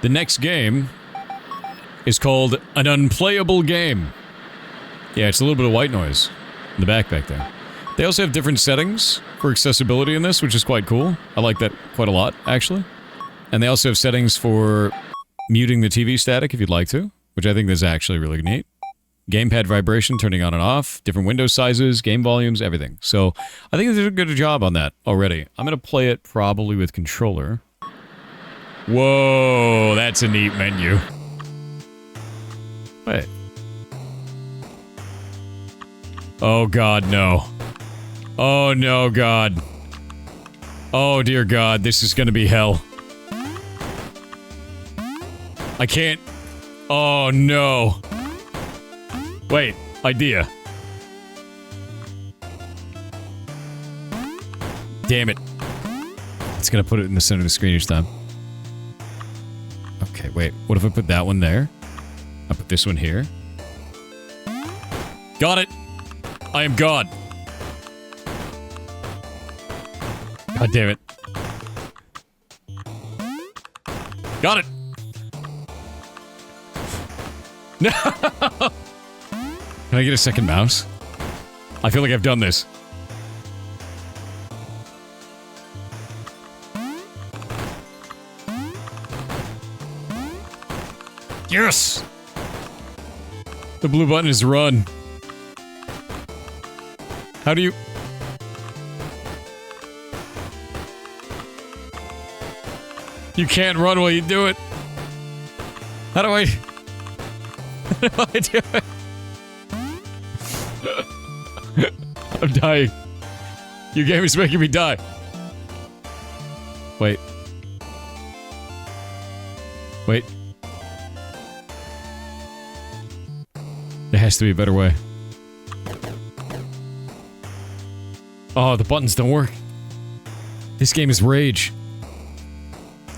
The next game is called an unplayable game. Yeah, it's a little bit of white noise in the backpack there. They also have different settings for accessibility in this, which is quite cool. I like that quite a lot, actually. And they also have settings for muting the TV static if you'd like to, which I think is actually really neat. Gamepad vibration, turning on and off, different window sizes, game volumes, everything. So, I think they did a good job on that already. I'm going to play it probably with controller. Whoa, that's a neat menu. Wait. Oh god, no. Oh no, god. Oh dear god, this is gonna be hell. I can't... Oh no. Wait, idea. Damn it. It's gonna put it in the center of the screen each time. Okay, wait. What if I put that one there? I put this one here. Got it! I am God. God damn it. Got it! No! Can I get a second mouse? I feel like I've done this. Yes! The blue button is run. How do you... You can't run while you do it. How do I... How do I do it? I'm dying. Your game is making me die. Wait. Wait. There has to be a better way. Oh, the buttons don't work. This game is rage.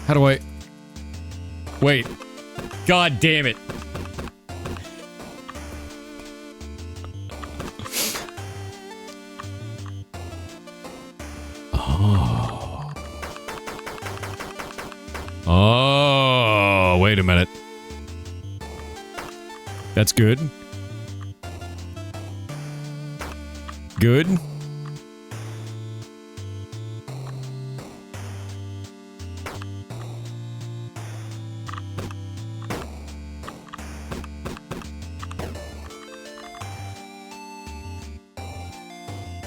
How do I... Wait. God damn it. Oh. Oh, wait a minute. That's good. Good.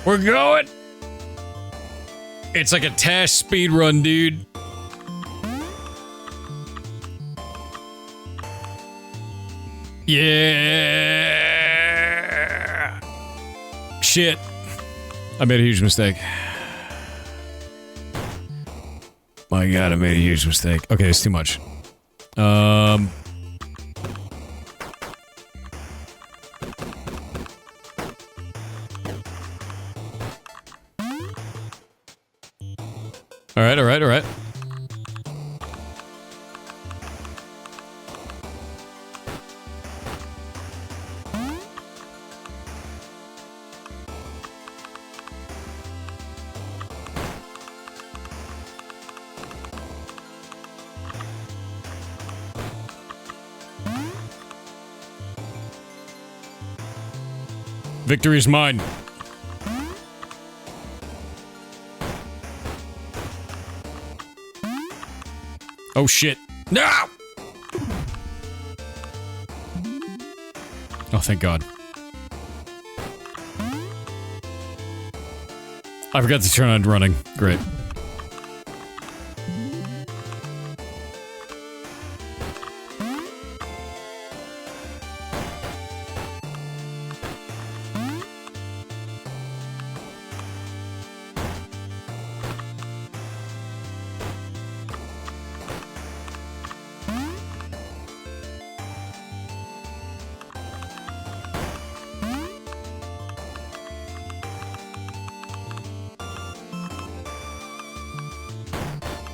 We're going! It's like a Tash speed run, dude. Yeah! Shit. I made a huge mistake. My god, I made a huge mistake. Okay, it's too much. Alright, alright, alright. Victory is mine. Oh shit. No! Oh, thank God. I forgot to turn on running. Great.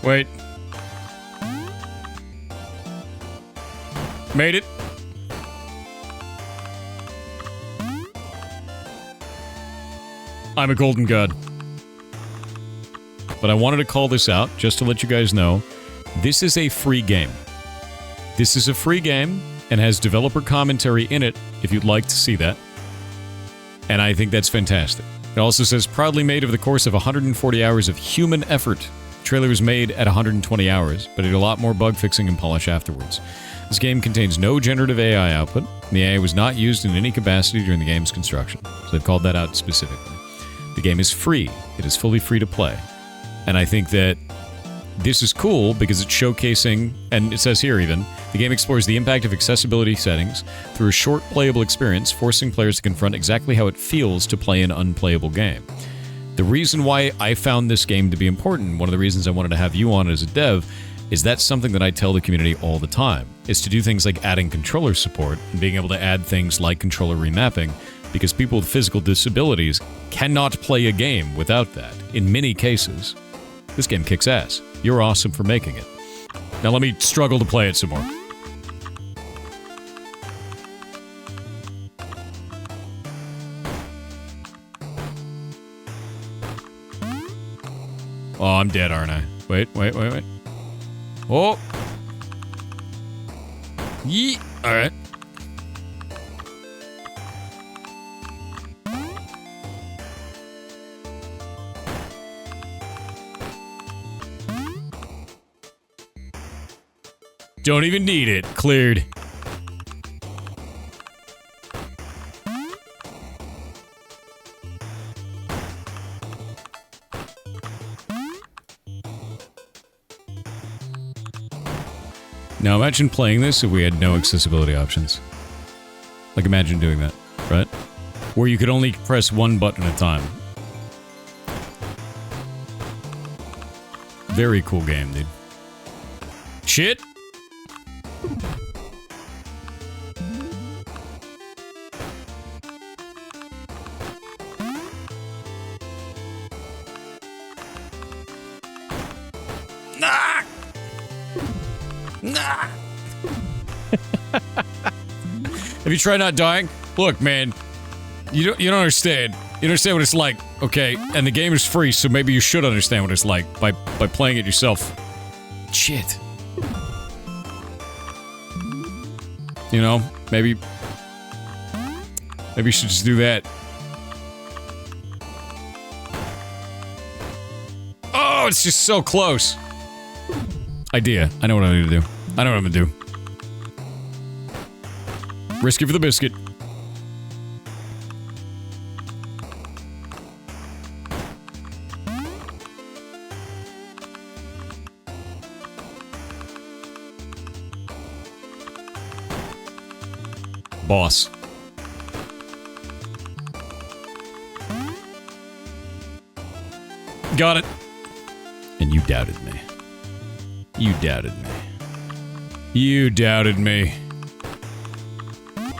Wait. Made it. I'm a golden god. But I wanted to call this out, just to let you guys know, this is a free game. This is a free game and has developer commentary in it if you'd like to see that. And I think that's fantastic. It also says, proudly made over the course of 140 hours of human effort. The trailer was made at 120 hours, but it had a lot more bug fixing and polish afterwards. This game contains no generative AI output. The AI was not used in any capacity during the game's construction, so they've called that out specifically. The game is free. It is fully free to play. And I think that this is cool because it's showcasing, and it says here even, the game explores the impact of accessibility settings through a short playable experience, forcing players to confront exactly how it feels to play an unplayable game. The reason why I found this game to be important, one of the reasons I wanted to have you on as a dev, is that's something that I tell the community all the time, is to do things like adding controller support and being able to add things like controller remapping, because people with physical disabilities cannot play a game without that, in many cases. This game kicks ass. You're awesome for making it. Now let me struggle to play it some more. Oh, I'm dead, aren't I? Wait. Oh! Yeet! Alright. Don't even need it. Cleared. Now imagine playing this if we had no accessibility options. Like imagine doing that, right? Where you could only press one button at a time. Very cool game, dude. Shit! Nah! Nah! Have you tried not dying? Look, man, you don't understand. You understand what it's like, okay? And the game is free, so maybe you should understand what it's like by playing it yourself. Shit. You know, maybe you should just do that. Oh, it's just so close. Idea. I know what I need to do. I know what I'm gonna do. Risk it for the biscuit. Boss. Got it. And you doubted me. You doubted me. You doubted me.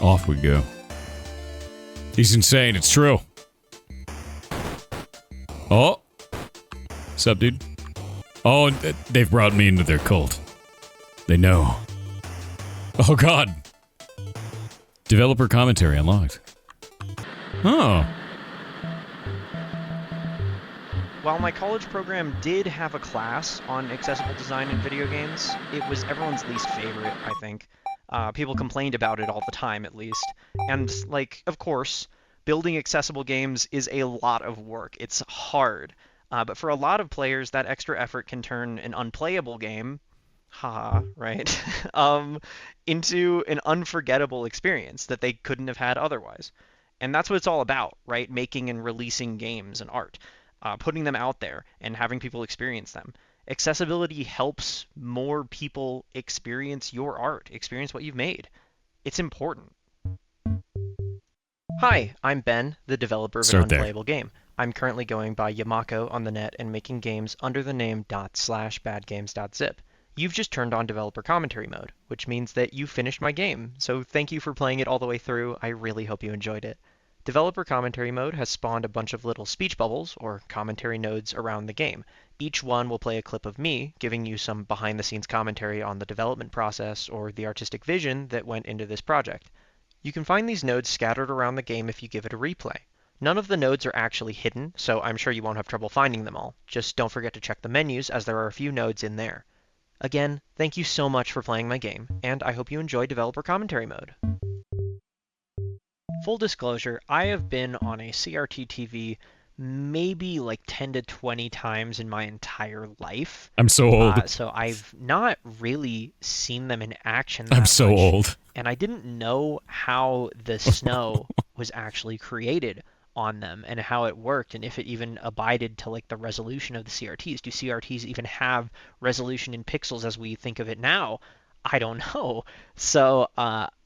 Off we go. He's insane, it's true. Oh. What's up, dude? Oh, they've brought me into their cult. They know. Oh, God. Developer commentary unlocked. Oh. While my college program did have a class on accessible design in video games, it was everyone's least favorite, I think. People complained about it all the time, at least. And, like, of course, building accessible games is a lot of work. It's hard. But for a lot of players, that extra effort can turn an unplayable game, haha, right, into an unforgettable experience that they couldn't have had otherwise. And that's what it's all about, right? Making and releasing games and art. Putting them out there and having people experience them. Accessibility helps more people experience your art, experience what you've made. It's important. Hi, I'm Ben, the developer of an Unplayable game. I'm currently going by Yamako on the net and making games under the name ./badgames.zip. You've just turned on developer commentary mode, which means that you finished my game, so thank you for playing it all the way through. I really hope you enjoyed it. Developer commentary mode has spawned a bunch of little speech bubbles, or commentary nodes, around the game. Each one will play a clip of me, giving you some behind-the-scenes commentary on the development process or the artistic vision that went into this project. You can find these nodes scattered around the game if you give it a replay. None of the nodes are actually hidden, so I'm sure you won't have trouble finding them all. Just don't forget to check the menus, as there are a few nodes in there. Again, thank you so much for playing my game, and I hope you enjoy developer commentary mode. Full disclosure, I have been on a CRT TV maybe like 10 to 20 times in my entire life. I'm so old. So I've not really seen them in action I'm that so much, old. and I didn't know how the snow was actually created on them and how it worked and if it even abided to like the resolution of the CRTs. Do CRTs even have resolution in pixels as we think of it now? I don't know. So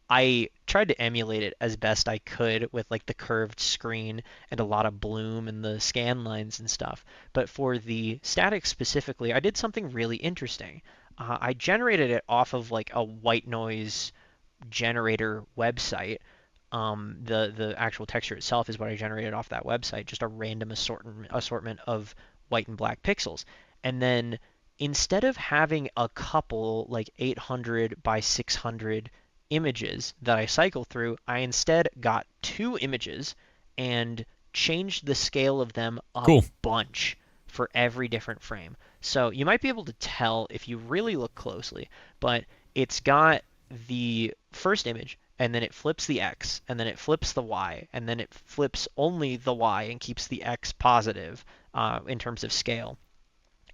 I tried to emulate it as best I could with like the curved screen and a lot of bloom and the scan lines and stuff. But for the static specifically, I did something really interesting. I generated it off of like a white noise generator website. The actual texture itself is what I generated off that website, just a random assortment of white and black pixels. And then instead of having a couple like 800 by 600 images that I cycle through, I instead got two images and changed the scale of them a Cool. bunch for every different frame. So you might be able to tell if you really look closely, but it's got the first image, and then it flips the X, and then it flips the Y, and then it flips only the Y and keeps the X positive in terms of scale.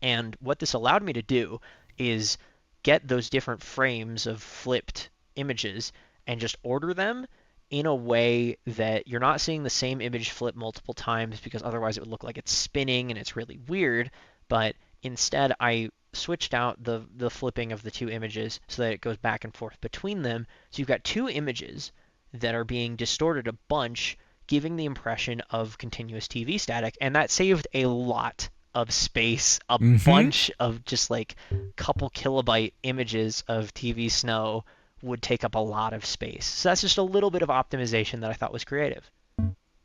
And what this allowed me to do is get those different frames of flipped images and just order them in a way that you're not seeing the same image flip multiple times because otherwise it would look like it's spinning and it's really weird. But instead, I switched out the flipping of the two images so that it goes back and forth between them. So you've got two images that are being distorted a bunch, giving the impression of continuous TV static, and that saved a lot of space, a bunch of just like couple kilobyte images of TV snow would take up a lot of space. So that's just a little bit of optimization that I thought was creative.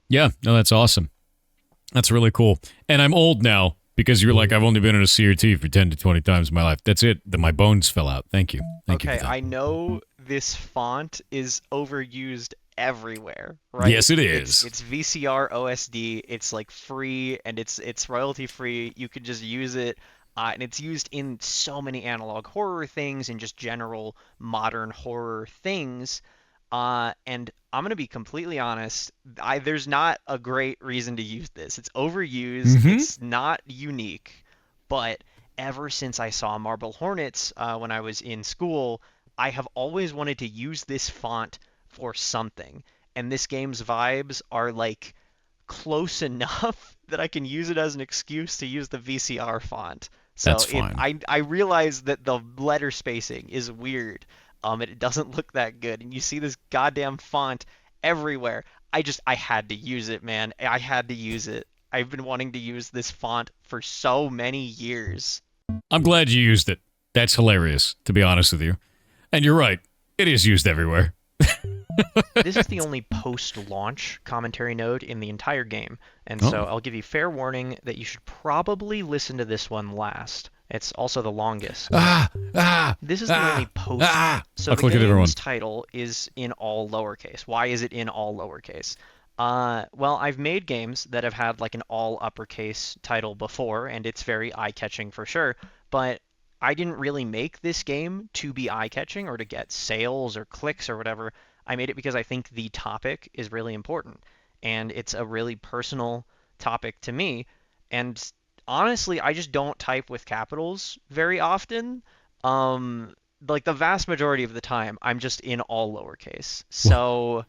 Yeah, no, that's awesome. That's really cool. And I'm old now because you're like, I've only been in a CRT for 10 to 20 times in my life. That's it. My bones fell out. Thank you. Thank you for that. I know this font is overused everywhere, right? Yes, it is. It's VCR OSD. It's like free and it's royalty free. You could just use it. And it's used in so many analog horror things and just general modern horror things. And I'm going to be completely honest, there's not a great reason to use this. It's overused. It's not unique. But ever since I saw Marble Hornets when I was in school, I have always wanted to use this font for something. And this game's vibes are like close enough that I can use it as an excuse to use the VCR font. So That's fine. I realize that the letter spacing is weird. It doesn't look that good, and you see this goddamn font everywhere. I had to use it, man. I had to use it. I've been wanting to use this font for so many years. I'm glad you used it. That's hilarious, to be honest with you. And you're right. It is used everywhere. This is the only post-launch commentary node in the entire game, and so I'll give you fair warning that you should probably listen to this one last. It's also the longest. This is the only post. So the game's title is in all lowercase. Why is it in all lowercase? Well, I've made games that have had like an all uppercase title before, and it's very eye-catching for sure, but I didn't really make this game to be eye-catching or to get sales or clicks or whatever. I made it because I think the topic is really important, and it's a really personal topic to me. And honestly, I just don't type with capitals very often. Like the vast majority of the time, I'm just in all lowercase. So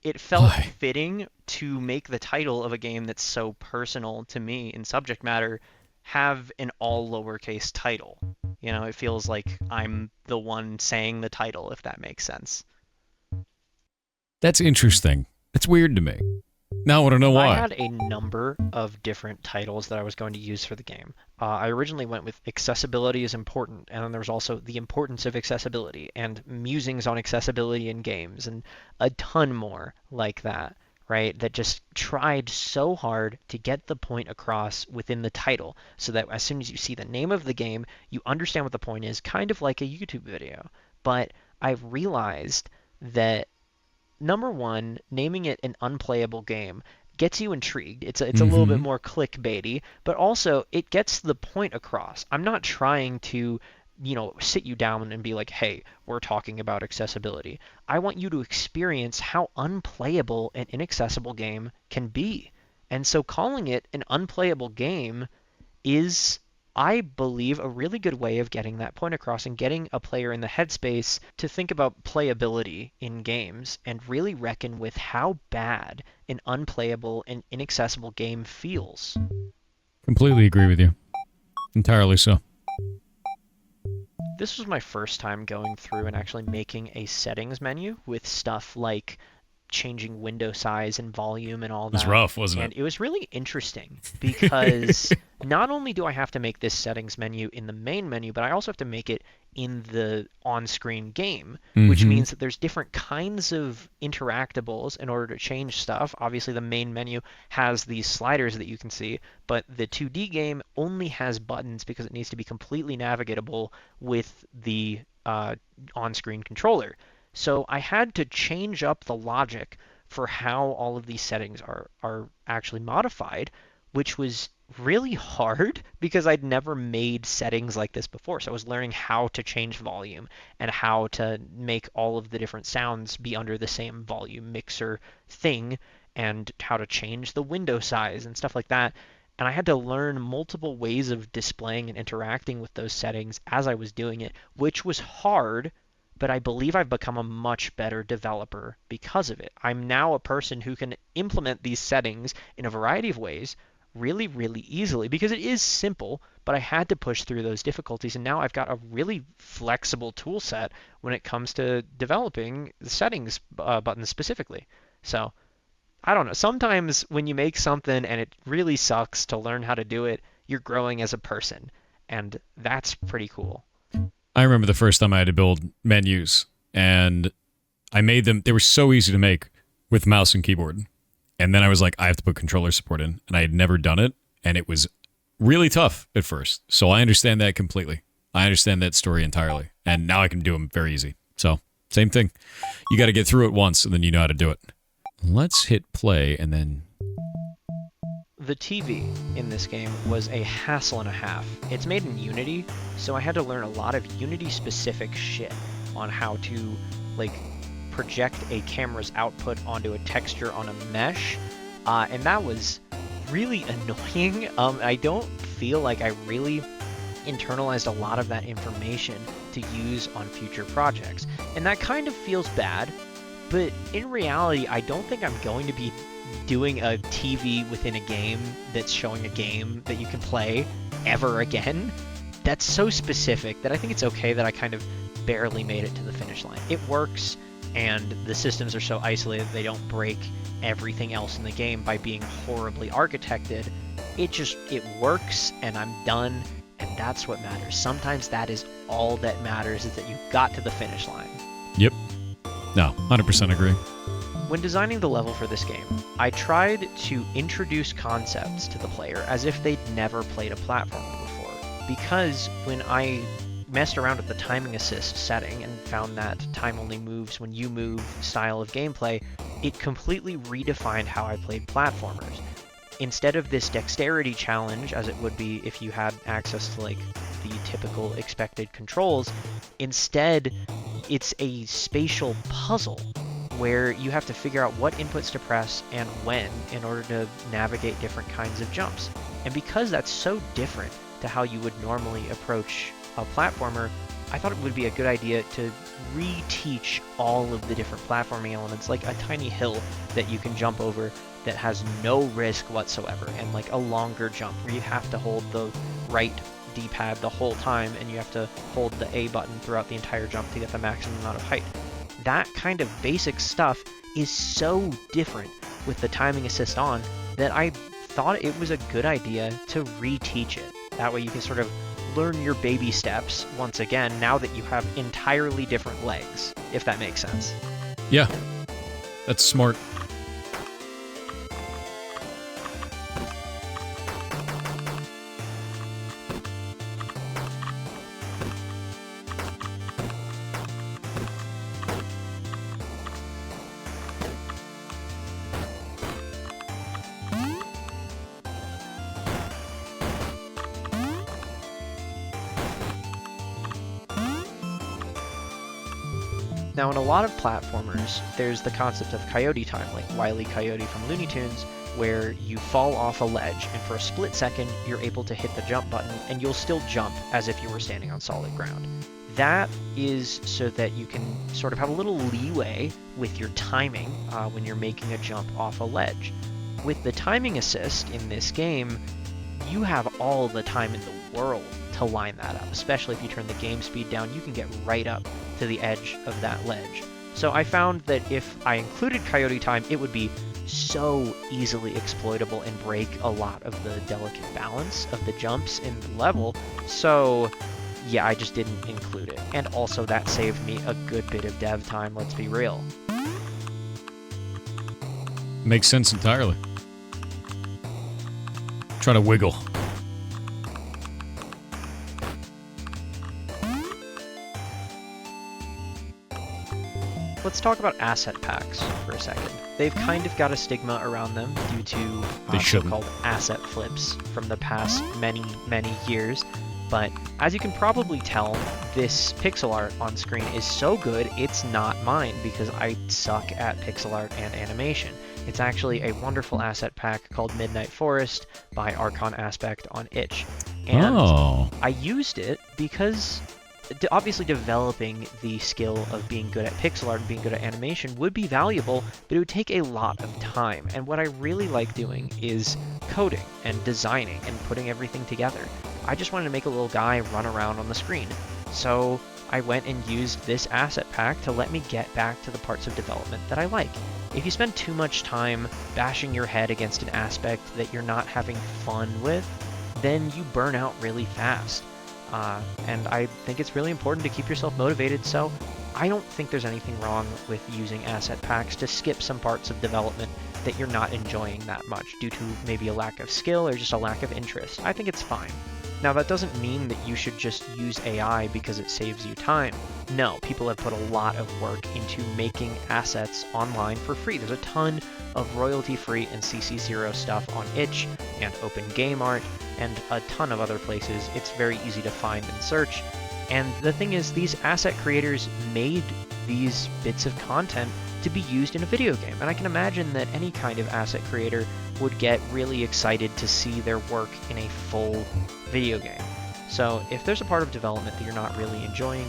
it felt fitting to make the title of a game that's so personal to me in subject matter have an all lowercase title. You know, it feels like I'm the one saying the title, if that makes sense. That's interesting. It's weird to me. Now I want to know why. I had a number of different titles that I was going to use for the game. I originally went with accessibility is important, and then there was also the importance of accessibility, and musings on accessibility in games, and a ton more like that, right? That just tried so hard to get the point across within the title, so that as soon as you see the name of the game, you understand what the point is, kind of like a YouTube video. But I've realized that number one, naming it an unplayable game gets you intrigued. It's a little bit more clickbaity, but also it gets the point across. I'm not trying to sit you down and be like, hey, we're talking about accessibility. I want you to experience how unplayable an inaccessible game can be. And so calling it an unplayable game is, I believe, a really good way of getting that point across and getting a player in the headspace to think about playability in games and really reckon with how bad an unplayable and inaccessible game feels. Completely agree with you. Entirely so. This was my first time going through and actually making a settings menu with stuff like changing window size and volume and all It was that. rough, wasn't And it? it was really interesting because not only do I have to make this settings menu in the main menu, but I also have to make it in the on-screen game, which means that there's different kinds of interactables in order to change stuff. Obviously, the main menu has these sliders that you can see, but the 2D game only has buttons because it needs to be completely navigatable with the on-screen controller. So I had to change up the logic for how all of these settings are actually modified, which was really hard because I'd never made settings like this before. So I was learning how to change volume and how to make all of the different sounds be under the same volume mixer thing and how to change the window size and stuff like that. And I had to learn multiple ways of displaying and interacting with those settings as I was doing it, which was hard, but I believe I've become a much better developer because of it. I'm now a person who can implement these settings in a variety of ways really, really easily because it is simple, but I had to push through those difficulties, and now I've got a really flexible tool set when it comes to developing the settings buttons specifically. So I don't know. Sometimes when you make something and it really sucks to learn how to do it, you're growing as a person, and that's pretty cool. I remember the first time I had to build menus, and I made them. They were so easy to make with mouse and keyboard. And then I was like, I have to put controller support in, and I had never done it, and it was really tough at first. So I understand that completely. I understand that story entirely, and now I can do them very easy. So same thing. You got to get through it once, and then you know how to do it. Let's hit play, and then... The TV in this game was a hassle and a half. It's made in Unity, so I had to learn a lot of Unity-specific shit on how to, project a camera's output onto a texture on a mesh, and that was really annoying. I don't feel like I really internalized a lot of that information to use on future projects, and that kind of feels bad, but in reality, I don't think I'm going to be doing a TV within a game that's showing a game that you can play ever again. That's so specific that I think it's okay that I kind of barely made it to the finish line. It works, and the systems are so isolated they don't break everything else in the game by being horribly architected. It works, and I'm done, and that's what matters. Sometimes that is all that matters, is that you got to the finish line. Yep. No, 100% agree. When designing the level for this game, I tried to introduce concepts to the player as if they'd never played a platformer before, because when I messed around with the timing assist setting and found that time only moves when you move style of gameplay, it completely redefined how I played platformers. Instead of this dexterity challenge, as it would be if you had access to the typical expected controls, instead it's a spatial puzzle where you have to figure out what inputs to press and when in order to navigate different kinds of jumps. And because that's so different to how you would normally approach a platformer, I thought it would be a good idea to reteach all of the different platforming elements, like a tiny hill that you can jump over that has no risk whatsoever, and a longer jump where you have to hold the right D-pad the whole time and you have to hold the A button throughout the entire jump to get the maximum amount of height. That kind of basic stuff is so different with the timing assist on that I thought it was a good idea to reteach it. That way you can sort of learn your baby steps once again now that you have entirely different legs, if that makes sense. Yeah, that's smart. Now, in a lot of platformers, there's the concept of coyote time, like Wile E. Coyote from Looney Tunes, where you fall off a ledge, and for a split second, you're able to hit the jump button, and you'll still jump as if you were standing on solid ground. That is so that you can sort of have a little leeway with your timing when you're making a jump off a ledge. With the timing assist in this game, you have all the time in the world to line that up, especially if you turn the game speed down. You can get right up to the edge of that ledge. So I found that if I included coyote time, it would be so easily exploitable and break a lot of the delicate balance of the jumps in the level. So yeah, I just didn't include it. And also that saved me a good bit of dev time, let's be real. Makes sense entirely. Try to wiggle. Let's talk about asset packs for a second. They've kind of got a stigma around them due to so-called asset flips from the past many, many years. But as you can probably tell, this pixel art on screen is so good, it's not mine because I suck at pixel art and animation. It's actually a wonderful asset pack called Midnight Forest by Archon Aspect on itch. And I used it because obviously developing the skill of being good at pixel art and being good at animation would be valuable, but it would take a lot of time. And what I really like doing is coding and designing and putting everything together. I just wanted to make a little guy run around on the screen. So I went and used this asset pack to let me get back to the parts of development that I like. If you spend too much time bashing your head against an aspect that you're not having fun with, then you burn out really fast. And I think it's really important to keep yourself motivated, so I don't think there's anything wrong with using asset packs to skip some parts of development that you're not enjoying that much due to maybe a lack of skill or just a lack of interest. I think it's fine. Now, that doesn't mean that you should just use AI because it saves you time. No, people have put a lot of work into making assets online for free. There's a ton of royalty-free and CC0 stuff on itch and Open Game Art and a ton of other places. It's very easy to find and search. And the thing is, these asset creators made these bits of content to be used in a video game. And I can imagine that any kind of asset creator would get really excited to see their work in a full video game. So if there's a part of development that you're not really enjoying,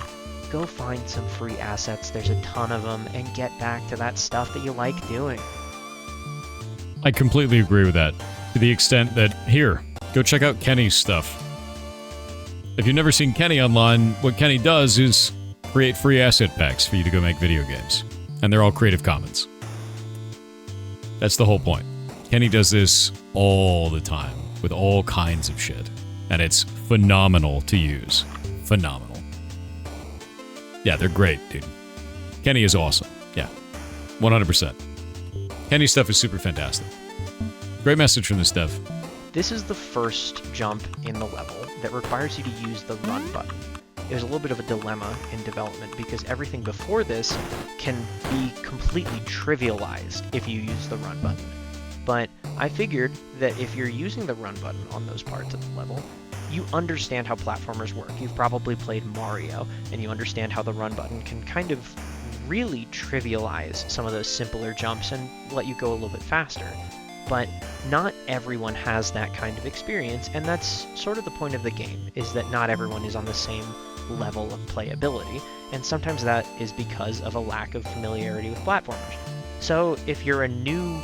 go find some free assets, there's a ton of them, and get back to that stuff that you like doing. I completely agree with that, to the extent that, here, go check out Kenny's stuff. If you've never seen Kenny online, what Kenny does is create free asset packs for you to go make video games. And they're all Creative Commons. That's the whole point. Kenny does this all the time, with all kinds of shit. And it's phenomenal to use. Phenomenal. Yeah, they're great, dude. Kenny is awesome. Yeah, 100%. Kenny's stuff is super fantastic. Great message from this dev. This is the first jump in the level that requires you to use the run button. There's a little bit of a dilemma in development because everything before this can be completely trivialized if you use the run button. But I figured that if you're using the run button on those parts of the level, you understand how platformers work. You've probably played Mario, and you understand how the run button can kind of really trivialize some of those simpler jumps and let you go a little bit faster. But not everyone has that kind of experience, and that's sort of the point of the game, is that not everyone is on the same level of playability, and sometimes that is because of a lack of familiarity with platformers. So if you're a new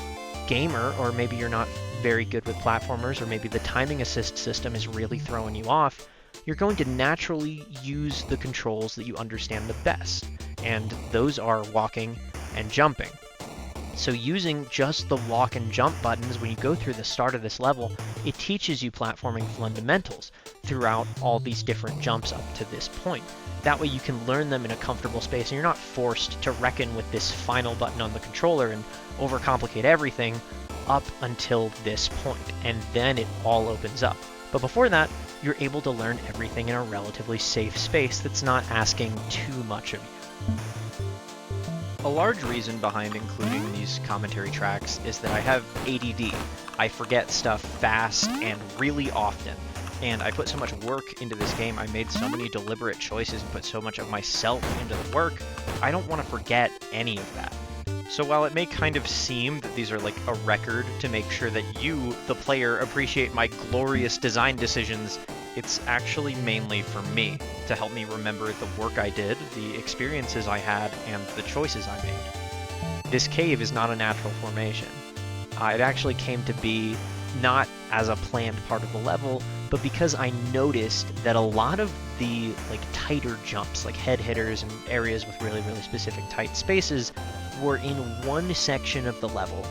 gamer, or maybe you're not very good with platformers, or maybe the timing assist system is really throwing you off, you're going to naturally use the controls that you understand the best, and those are walking and jumping. So using just the walk and jump buttons when you go through the start of this level, it teaches you platforming fundamentals throughout all these different jumps up to this point. That way you can learn them in a comfortable space, and you're not forced to reckon with this final button on the controller and overcomplicate everything up until this point, and then it all opens up. But before that, you're able to learn everything in a relatively safe space that's not asking too much of you. A large reason behind including these commentary tracks is that I have ADD. I forget stuff fast and really often. And I put so much work into this game, I made so many deliberate choices and put so much of myself into the work, I don't want to forget any of that. So while it may kind of seem that these are like a record to make sure that you, the player, appreciate my glorious design decisions, it's actually mainly for me, to help me remember the work I did, the experiences I had, and the choices I made. This cave is not a natural formation. It actually came to be not as a planned part of the level, but because I noticed that a lot of the like tighter jumps, like head hitters and areas with really, really specific tight spaces, were in one section of the level,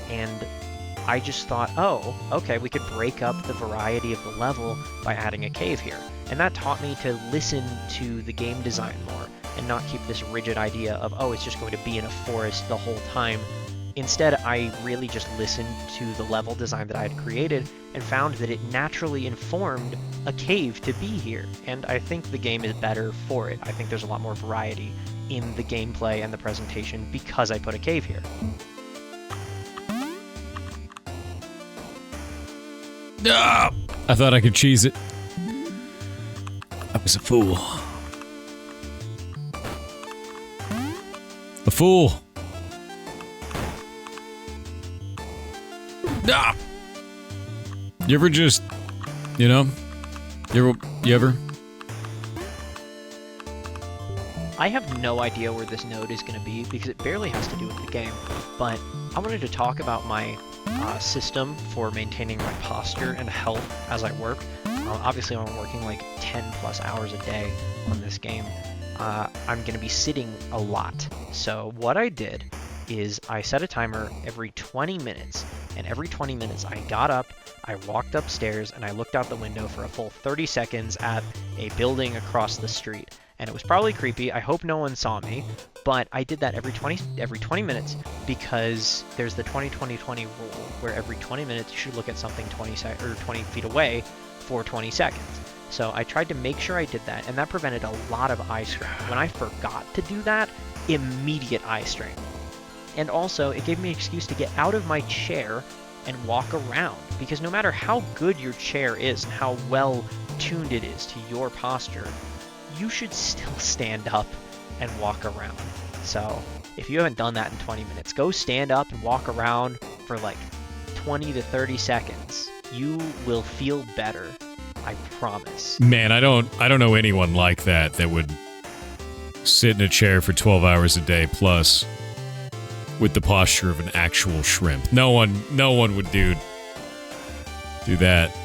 and I just thought, oh, okay, we could break up the variety of the level by adding a cave here. And that taught me to listen to the game design more, and not keep this rigid idea of, oh, it's just going to be in a forest the whole time. Instead, I really just listened to the level design that I had created and found that it naturally informed a cave to be here. And I think the game is better for it. I think there's a lot more variety in the gameplay and the presentation because I put a cave here. Ah! I thought I could cheese it. I was a fool. A fool. Ah! You ever just, you know, you ever? I have no idea where this node is going to be because it barely has to do with the game, but I wanted to talk about my system for maintaining my posture and health as I work. Obviously, when I'm working like 10 plus hours a day on this game, I'm going to be sitting a lot. So what I did is I set a timer every 20 minutes, and every 20 minutes I got up, I walked upstairs, and I looked out the window for a full 30 seconds at a building across the street. And it was probably creepy. I hope no one saw me, but I did that every 20 minutes because there's the 20-20-20 rule where every 20 minutes you should look at something 20 feet away for 20 seconds. So I tried to make sure I did that, and that prevented a lot of eye strain. When I forgot to do that, immediate eye strain. And also, it gave me an excuse to get out of my chair and walk around, because no matter how good your chair is and how well tuned it is to your posture, you should still stand up and walk around. So if you haven't done that in 20 minutes, go stand up and walk around for like 20 to 30 seconds. You will feel better. I promise. Man, I don't know anyone like that would sit in a chair for 12 hours a day plus with the posture of an actual shrimp. No one would do that.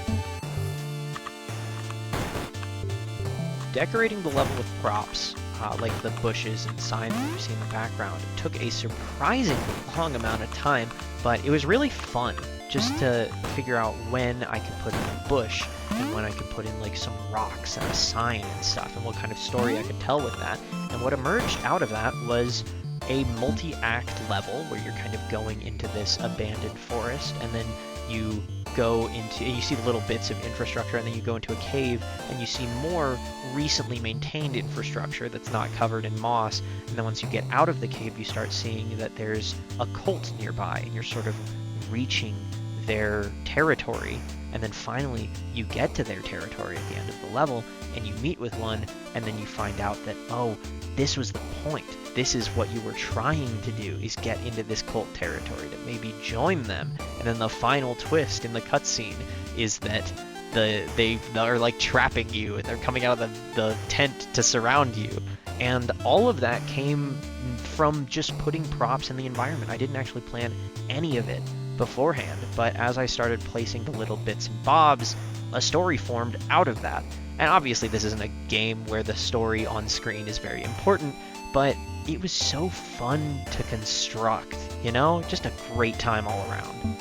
Decorating the level with props, like the bushes and signs that you see in the background, took a surprisingly long amount of time, but it was really fun just to figure out when I could put in a bush and when I could put in like some rocks and a sign and stuff, and what kind of story I could tell with that. And what emerged out of that was a multi-act level where you're kind of going into this abandoned forest, and then you go into, you see the little bits of infrastructure, and then you go into a cave and you see more recently maintained infrastructure that's not covered in moss. And then once you get out of the cave, you start seeing that there's a cult nearby, and you're sort of reaching their territory. And then finally you get to their territory at the end of the level, and you meet with one, and then you find out that, oh, this was the point. This is what you were trying to do, is get into this cult territory, to maybe join them. And then the final twist in the cutscene is that they are like trapping you, and they're coming out of the tent to surround you. And all of that came from just putting props in the environment. I didn't actually plan any of it beforehand, but as I started placing the little bits and bobs, a story formed out of that. And obviously this isn't a game where the story on screen is very important, but it was so fun to construct, you know? Just a great time all around.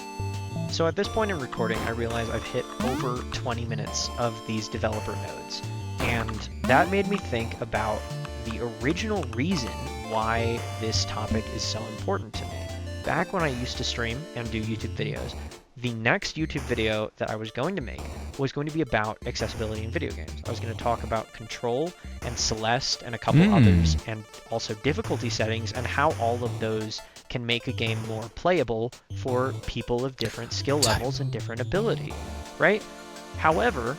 So at this point in recording, I realize I've hit over 20 minutes of these developer nodes, and that made me think about the original reason why this topic is so important to me. Back when I used to stream and do YouTube videos, the next YouTube video that I was going to make was going to be about accessibility in video games. I was going to talk about Control and Celeste and a couple others, and also difficulty settings and how all of those can make a game more playable for people of different skill levels and different ability, right? However,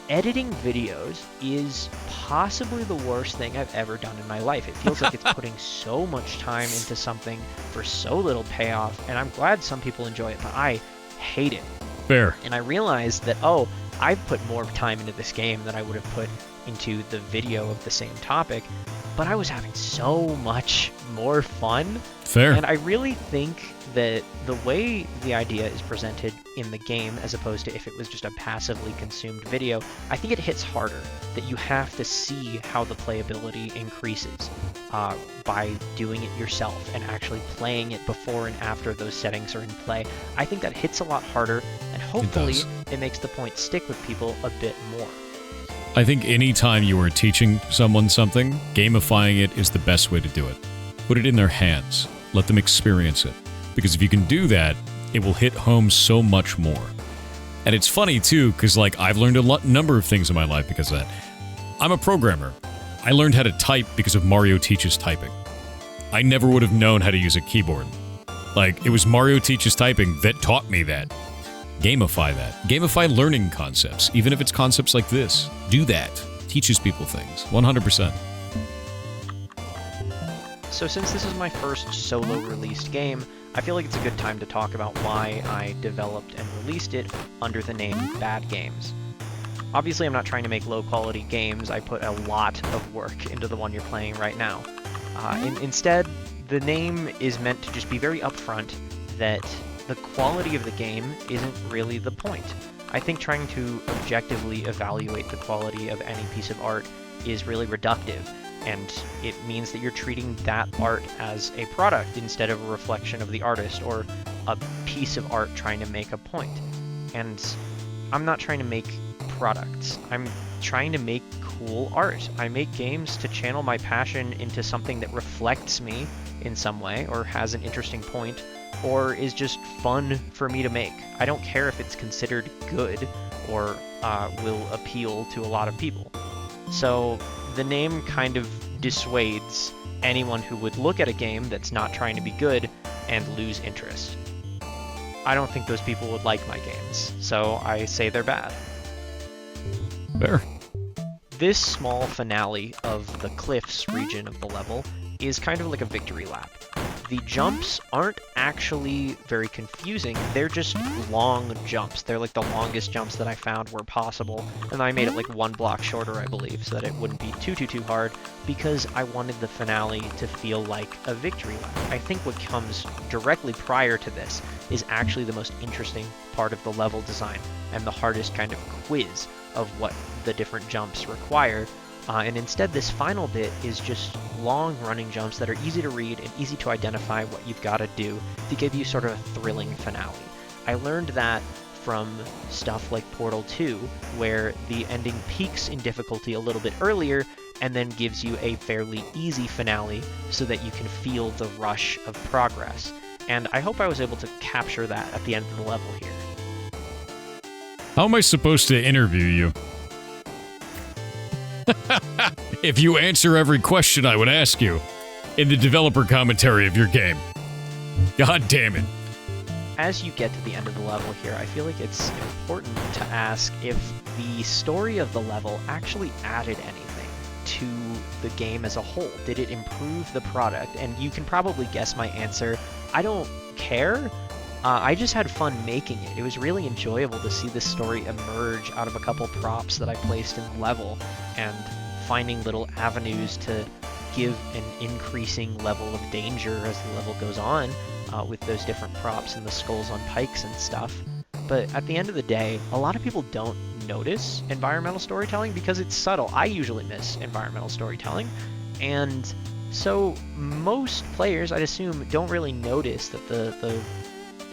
editing videos is possibly the worst thing I've ever done in my life. It feels like it's putting so much time into something for so little payoff, and I'm glad some people enjoy it, but I hate it. Fair. And I realized that, oh, I've put more time into this game than I would have put into the video of the same topic, but I was having so much more fun. Fair. And I really think that the way the idea is presented in the game, as opposed to if it was just a passively consumed video, I think it hits harder, that you have to see how the playability increases by doing it yourself and actually playing it before and after those settings are in play. I think that hits a lot harder, and hopefully it makes the point stick with people a bit more. I think anytime you are teaching someone something, gamifying it is the best way to do it. Put it in their hands. Let them experience it. Because if you can do that, it will hit home so much more. And it's funny, too, because, like, I've learned a number of things in my life because of that. I'm a programmer. I learned how to type because of Mario Teaches Typing. I never would have known how to use a keyboard. Like, it was Mario Teaches Typing that taught me that. Gamify that. Gamify learning concepts, even if it's concepts like this. Do that. Teaches people things. 100%. So since this is my first solo released game, I feel like it's a good time to talk about why I developed and released it under the name Bad Games. Obviously, I'm not trying to make low-quality games. I put a lot of work into the one you're playing right now. Instead, the name is meant to just be very upfront that the quality of the game isn't really the point. I think trying to objectively evaluate the quality of any piece of art is really reductive, and it means that you're treating that art as a product instead of a reflection of the artist or a piece of art trying to make a point. And I'm not trying to make products. I'm trying to make cool art. I make games to channel my passion into something that reflects me in some way, or has an interesting point, or is just fun for me to make. I don't care if it's considered good or will appeal to a lot of people. So the name kind of dissuades anyone who would look at a game that's not trying to be good and lose interest. I don't think those people would like my games, so I say they're bad. Fair. This small finale of the cliffs region of the level is kind of like a victory lap. The jumps aren't actually very confusing, they're just long jumps. They're like the longest jumps that I found were possible, and I made it like one block shorter, I believe, so that it wouldn't be too hard, because I wanted the finale to feel like a victory lap. I think what comes directly prior to this is actually the most interesting part of the level design, and the hardest kind of quiz of what the different jumps require. And instead, this final bit is just long running jumps that are easy to read and easy to identify what you've got to do to give you sort of a thrilling finale. I learned that from stuff like Portal 2, where the ending peaks in difficulty a little bit earlier and then gives you a fairly easy finale so that you can feel the rush of progress. And I hope I was able to capture that at the end of the level here. How am I supposed to interview you? If you answer every question I would ask you in the developer commentary of your game. God damn it. As you get to the end of the level here, I feel like it's important to ask if the story of the level actually added anything to the game as a whole. Did it improve the product? And you can probably guess my answer. I don't care. I just had fun making it. It was really enjoyable to see this story emerge out of a couple props that I placed in the level, and finding little avenues to give an increasing level of danger as the level goes on with those different props and the skulls on pikes and stuff. But at the end of the day, a lot of people don't notice environmental storytelling because it's subtle. I usually miss environmental storytelling, and so most players, I'd assume, don't really notice that the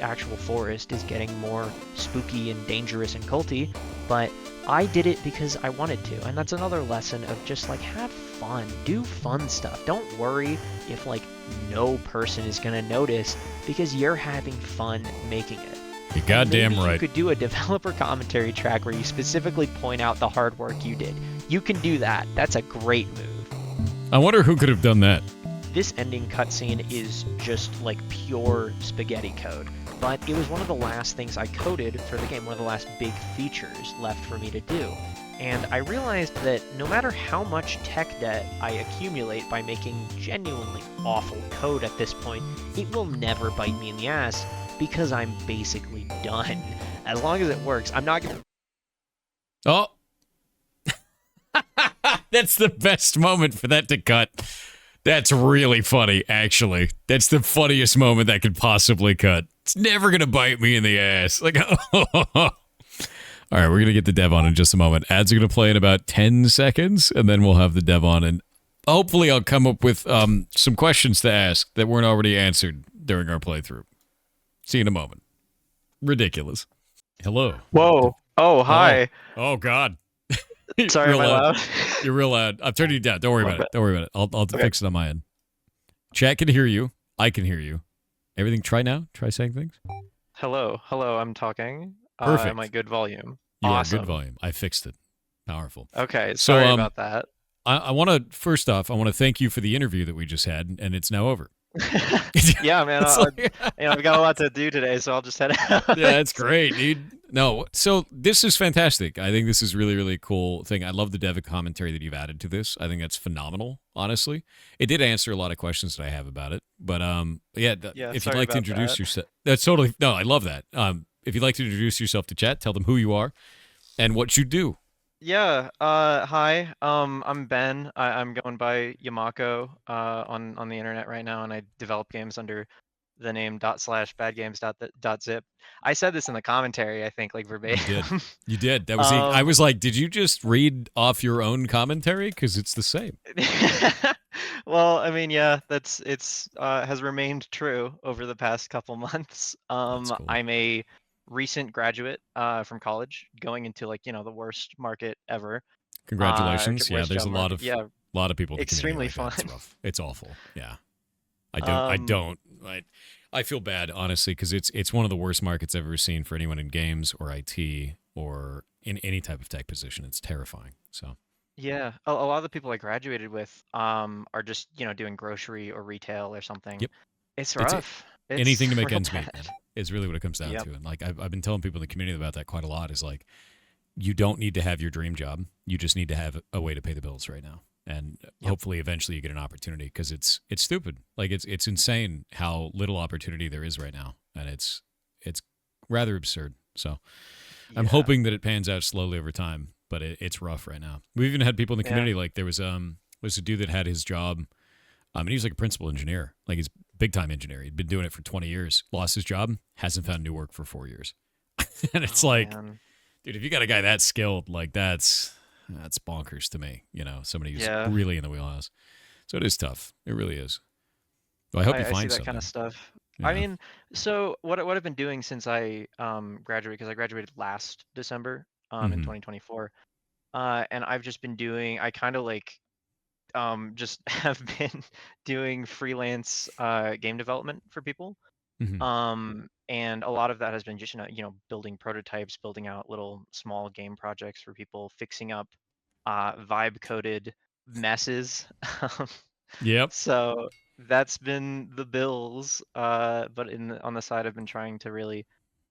actual forest is getting more spooky and dangerous and culty, but I did it because I wanted to. And that's another lesson of just like, have fun, do fun stuff. Don't worry if like no person is gonna notice, because you're having fun making it. You're goddamn Maybe right. You could do a developer commentary track where you specifically point out the hard work you did. You can do that. That's a great move. I wonder who could have done that. This ending cutscene is just like pure spaghetti code, but it was one of the last things I coded for the game, one of the last big features left for me to do. And I realized that no matter how much tech debt I accumulate by making genuinely awful code at this point, it will never bite me in the ass because I'm basically done. As long as it works, I'm not gonna. Oh, that's the best moment for that to cut. That's really funny, actually. That's the funniest moment that could possibly cut. It's never gonna bite me in the ass. Like, all right, we're gonna get the dev on in just a moment. Ads are gonna play in about 10 seconds, and then we'll have the dev on, and hopefully I'll come up with some questions to ask that weren't already answered during our playthrough. See you in a moment. Ridiculous. Hello. Whoa. Oh, Oh. hi. Oh God. Sorry, Real am I loud. loud? You're real loud. I'm turning you down. Don't worry about it. Don't worry about it. I'll Okay. fix it on my end. Chat can hear you. I can hear you. Everything. Try now. Try saying things. Hello, I'm talking. Perfect. Am I good volume? You Awesome. are good volume. I fixed it. Powerful. Okay, So, sorry about that. I want to first off, I want to thank you for the interview that we just had, and it's now over. Yeah, man. It's like- I've got a lot to do today, so I'll just head out. yeah, it's great, dude. No, so this is fantastic. I think this is really, really cool thing. I love the dev commentary that you've added to this. I think that's phenomenal. Honestly, it did answer a lot of questions that I have about it. But yeah, Yeah, if you'd sorry like to about introduce that. yourself, that's totally no. I love that. If you'd like to introduce yourself to chat, tell them who you are and what you do. Yeah, hi. I'm Ben. I'm going by Yamako on the internet right now, and I develop games under the name /badgames.zip. I said this in the commentary, I think, like You did. verbatim. You did. That was. I Um, was like, did you just read off your own commentary? Because it's the same. well, I mean, yeah, it's has remained true over the past couple months. That's cool. I'm a recent graduate from college, going into like, the worst market ever. Congratulations. Yeah, Worst there's job a market. Yeah, lot of people in the community extremely like that. fun. It's rough. It's awful. Yeah. Um, I feel bad honestly because it's one of the worst markets I've ever seen for anyone in games or IT or in any type of tech position. It's terrifying. So yeah, a lot of the people I graduated with are just, doing grocery or retail or something. yep, It's it's rough. It's anything to make real ends meet, bad. man. Is really what it comes down Yep. to. And like I've been telling people in the community about that quite a lot. Is like you don't need to have your dream job. You just need to have a way to pay the bills right now. And Yep. hopefully eventually you get an opportunity because it's stupid. Like it's insane how little opportunity there is right now. And it's rather absurd. So I'm Yeah. hoping that it pans out slowly over time, but it's rough right now. We've even had people in the Yeah. community like there was a dude that had his job and he was like a principal engineer. Like he's big time engineer. He'd been doing it for 20 years, lost his job, hasn't found new work for 4 years. And it's Oh like man. dude, if you got a guy that skilled, like that's bonkers to me. You know, somebody who's Yeah. really in the wheelhouse. So it is tough. It really is. Well, I hope you I see find that kind of something. stuff. I Yeah. mean, so what I've been doing since I graduated, because I graduated last December in Mm-hmm. 2024, and I've just been doing, I kind of like just have been doing freelance game development for people. Mm-hmm. And a lot of that has been just, building prototypes, building out little small game projects for people, fixing up vibe coded messes. Yep. So that's been the bills. But on the side, I've been trying to really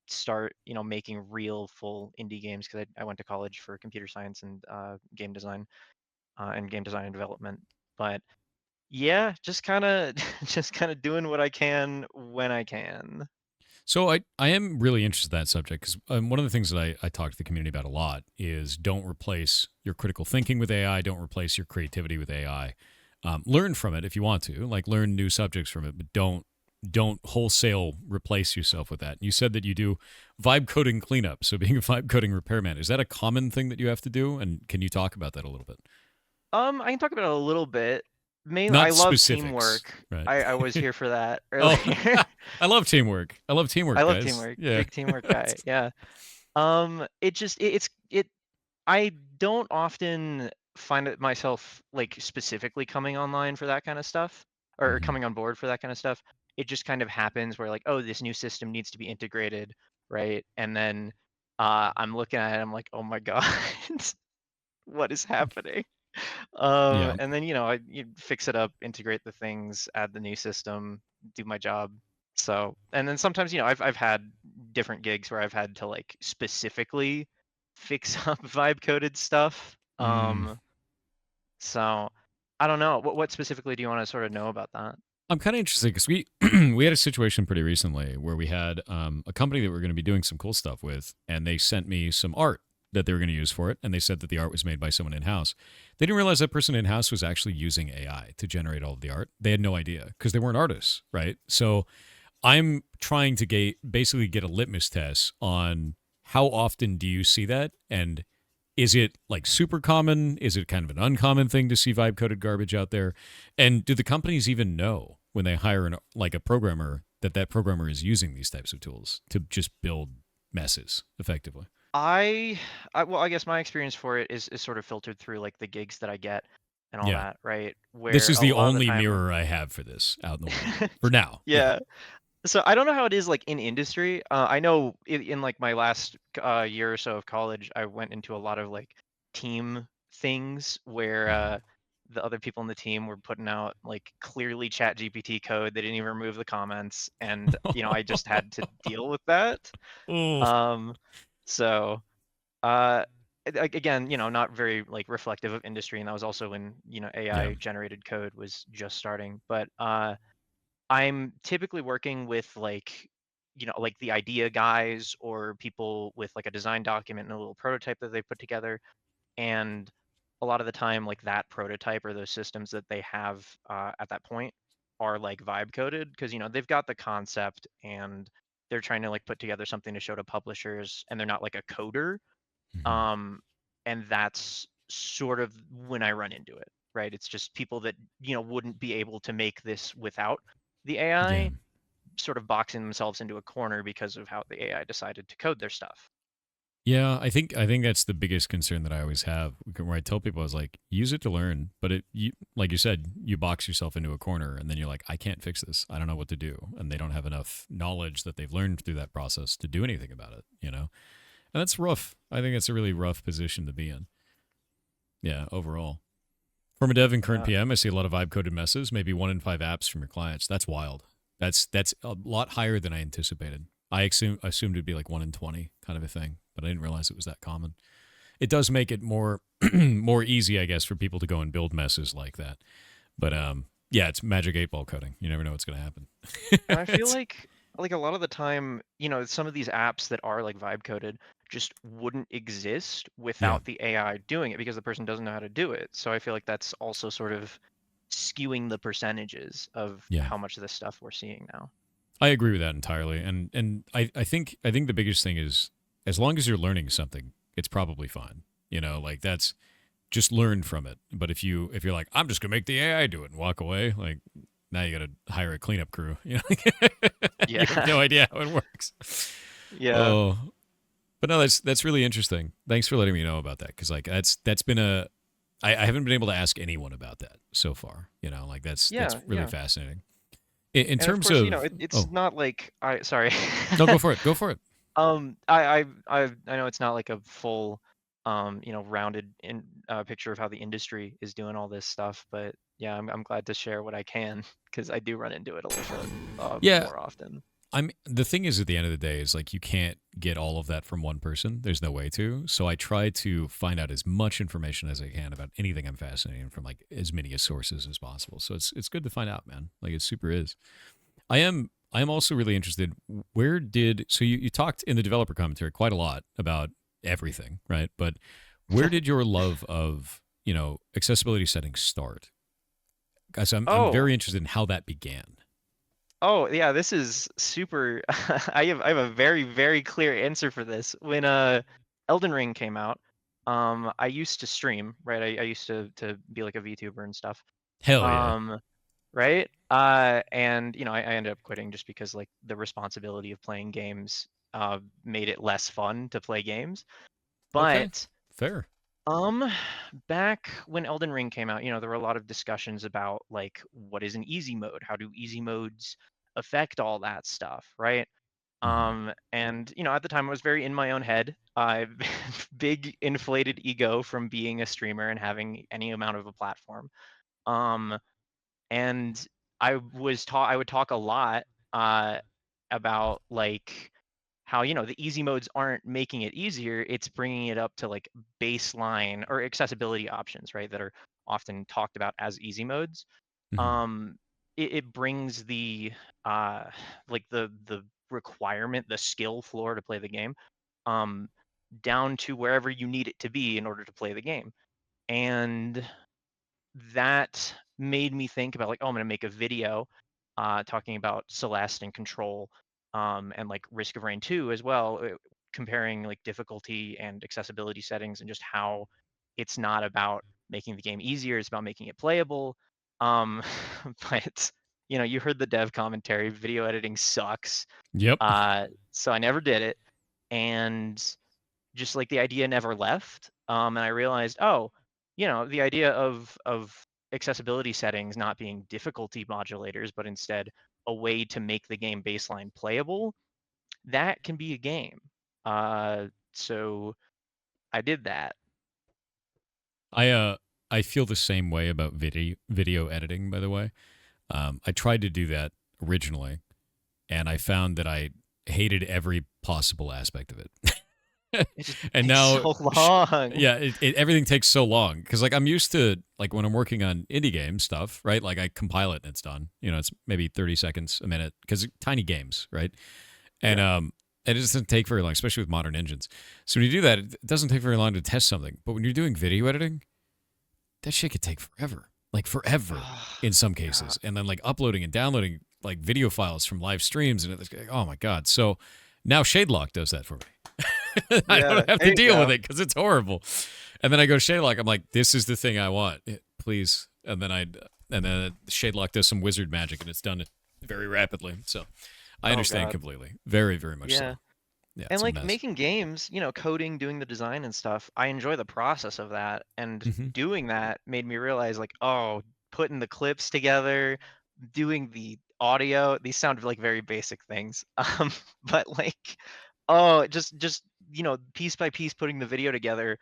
start, making real full indie games because I went to college for computer science and game design and development. But yeah, just kind of just kind of doing what I can when I can. So I am really interested in that subject because one of the things that I talk to the community about a lot is don't replace your critical thinking with AI. Don't replace your creativity with AI. Learn from it if you want to, like learn new subjects from it, but don't wholesale replace yourself with that. You said that you do vibe coding cleanup. So being a vibe coding repairman, is that a common thing that you have to do? And can you talk about that a little bit? I can talk about it a little bit. Mainly, I Not love specifics, teamwork. right? I was here for that Oh, earlier. I love teamwork. I love I teamwork, love guys. teamwork. Yeah. Big teamwork guy. Yeah. It just it I don't often find it myself like specifically coming online for that kind of stuff or Hmm. coming on board for that kind of stuff. It just kind of happens where like, oh, this new system needs to be integrated, right? And then I'm looking at it, I'm like, oh my God, what is happening? Yeah. And then you fix it up, integrate the things, add the new system, do my job. So, and then sometimes I've had different gigs where I've had to like specifically fix up vibe coded stuff. Mm. So I don't know. What specifically do you want to sort of know about that? I'm kind of interested because we we had a situation pretty recently where we had a company that we're going to be doing some cool stuff with, and they sent me some art that they were going to use for it, and they said that the art was made by someone in house. They didn't realize that person in house was actually using AI to generate all of the art. They had no idea because they weren't artists, right? So I'm trying to basically get a litmus test on how often do you see that, and is it like super common? Is it kind of an uncommon thing to see vibe coded garbage out there? And do the companies even know when they hire like a programmer that that programmer is using these types of tools to just build messes effectively? I, well, I guess my experience for it is sort of filtered through like the gigs that I get and all Yeah. that, right? This Where is a the lot of the only time, mirror I have for this out in the world for now. Yeah. yeah. So I don't know how it is like in industry. I know in like my last year or so of college, I went into a lot of like team things where Mhm. the other people in the team were putting out like clearly chat GPT code. They didn't even remove the comments, and I just had to deal with that. Oh, Um, so uh, again, not very like reflective of industry, and that was also when yeah. AI generated code was just starting. But I'm typically working with like, like the idea guys or people with like a design document and a little prototype that they put together. And a lot of the time, like that prototype or those systems that they have at that point are like vibe coded because, they've got the concept and they're trying to like put together something to show to publishers and they're not like a coder. Mhm. Um, and that's sort of when I run into it, right? It's just people that, wouldn't be able to make this without the Yeah. AI sort of boxing themselves into a corner because of how the AI decided to code their stuff. Yeah, I think that's the biggest concern that I always have. Where I tell people, I was like, use it to learn, but like you said, you box yourself into a corner, and then you're like, I can't fix this. I don't know what to do, and they don't have enough knowledge that they've learned through that process to do anything about it. And that's rough. I think it's a really rough position to be in. Yeah, overall. From a dev and current Yeah. PM, I see a lot of vibe coded messes, maybe 1 in 5 apps from your clients. That's wild. That's a lot higher than I anticipated. I assumed it'd be like 1 in 20 kind of a thing, but I didn't realize it was that common. It does make it more more easy, I guess, for people to go and build messes like that. But yeah, it's magic 8 ball coding. You never know what's gonna happen. And I feel It's- like a lot of the time, some of these apps that are like vibe coded just wouldn't exist yeah, without the AI doing it because the person doesn't know how to do it. So I feel like that's also sort of skewing the percentages of yeah. how much of this stuff we're seeing now. I agree with that entirely, and I think the biggest thing is as long as you're learning something, it's probably fine. Like that's just learn from it. But if you're like, I'm just gonna make the AI do it and walk away, like now you gotta hire a cleanup crew. You have Yeah. no idea how it works. Yeah. Oh, but no, that's really interesting. Thanks for letting me know about that because like that's been I haven't been able to ask anyone about that so far. Like that's Yeah. really Yeah. fascinating. In And of terms course, of it's oh not like I sorry. no, go for it, go for it. I know it's not like a full, rounded picture of how the industry is doing all this stuff, but yeah, I'm glad to share what I can because I do run into it a little bit Yeah, more often. the thing is at the end of the day is like you can't get all of that from one person. There's no way to. So I try to find out as much information as I can about anything I'm fascinated in from like as many sources as possible. So it's good to find out, man. Like it super is. I am also really interested. Where did so you talked in the developer commentary quite a lot about everything, right? But where did your love of accessibility settings start? Guys, I'm Oh, very interested in how that began. oh yeah, this is super. I have a very very clear answer for this. When Elden Ring came out, I used to stream, right? I used to be like a VTuber and stuff. Hell yeah. Um, right? And I ended up quitting just because like the responsibility of playing games made it less fun to play games. Okay. But Fair. um, back when Elden Ring came out, there were a lot of discussions about like what is an easy mode? How do easy modes affect all that stuff, right? Hmm. And at the time I was very in my own head. Big inflated ego from being a streamer and having any amount of a platform. Um, and I would talk a lot uh about like how, the easy modes aren't making it easier, it's bringing it up to like baseline or accessibility options, right? That are often talked about as easy modes. Mhm. um it brings the uh like the requirement, the skill floor to play the game, um down to wherever you need it to be in order to play the game. And that made me think about like, oh, I'm gonna make a video talking about Celeste and Control, and like Risk of Rain 2 as well, comparing like difficulty and accessibility settings, and just how it's not about making the game easier, it's about making it playable. Um, but you heard the dev commentary. Video editing sucks, Yep. so I never did it, and just like the idea never left. And I realized, oh, the idea of accessibility settings not being difficulty modulators, but instead a way to make the game baseline playable, that can be a game. So I did that. I feel the same way about video editing, by the way. I tried to do that originally, and I found that I hated every possible aspect of it. It just And takes now, so long. yeah, everything takes so long because like I'm used to like when I'm working on indie game stuff, right? Like I compile it and it's done. It's maybe 30 seconds a minute because tiny games, right? And Yeah. it doesn't take very long, especially with modern engines. So when you do that, it doesn't take very long to test something. But when you're doing video editing, that shit could take forever, like forever in some Yeah. cases. And then like uploading and downloading like video files from live streams, and it's like, oh my god. So now ShadeLock does that for me. I Yeah. don't have There to you deal with go. it because it's horrible. And then I go to ShadeLock. I'm like, this is the thing I want, please. And then ShadeLock does some wizard magic, and it's done it very rapidly. So I Oh understand God. completely, very very much Yeah. so. Yeah, And it's a like mess. making games, coding, doing the design and stuff, I enjoy the process of that. And Hmm. doing that made me realize like, oh, putting the clips together, doing the audio, these sound like very basic things. But like, oh, just piece by piece putting the video together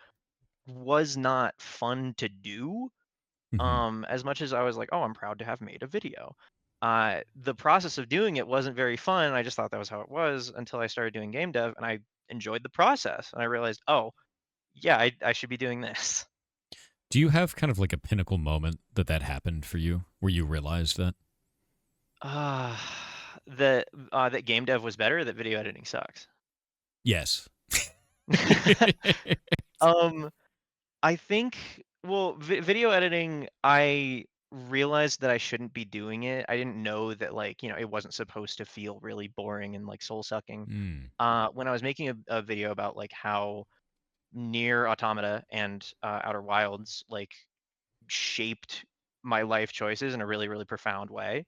was not fun to do. Hmm. As much as I was like, oh, I'm proud to have made a video. The process of doing it wasn't very fun. I just thought that was how it was until I started doing game dev, and I enjoyed the process. And I realized, oh, yeah, I should be doing this. Do you have kind of like a pinnacle moment that happened for you where you realized that? Uh, that game dev was better, that video editing sucks. Yes. um, I think, well, video editing, I realized that I shouldn't be doing it. I didn't know that, like, it wasn't supposed to feel really boring and like soul sucking. Mm. When I was making a video about like how Near Automata and Outer Wilds like shaped my life choices in a really, really profound way.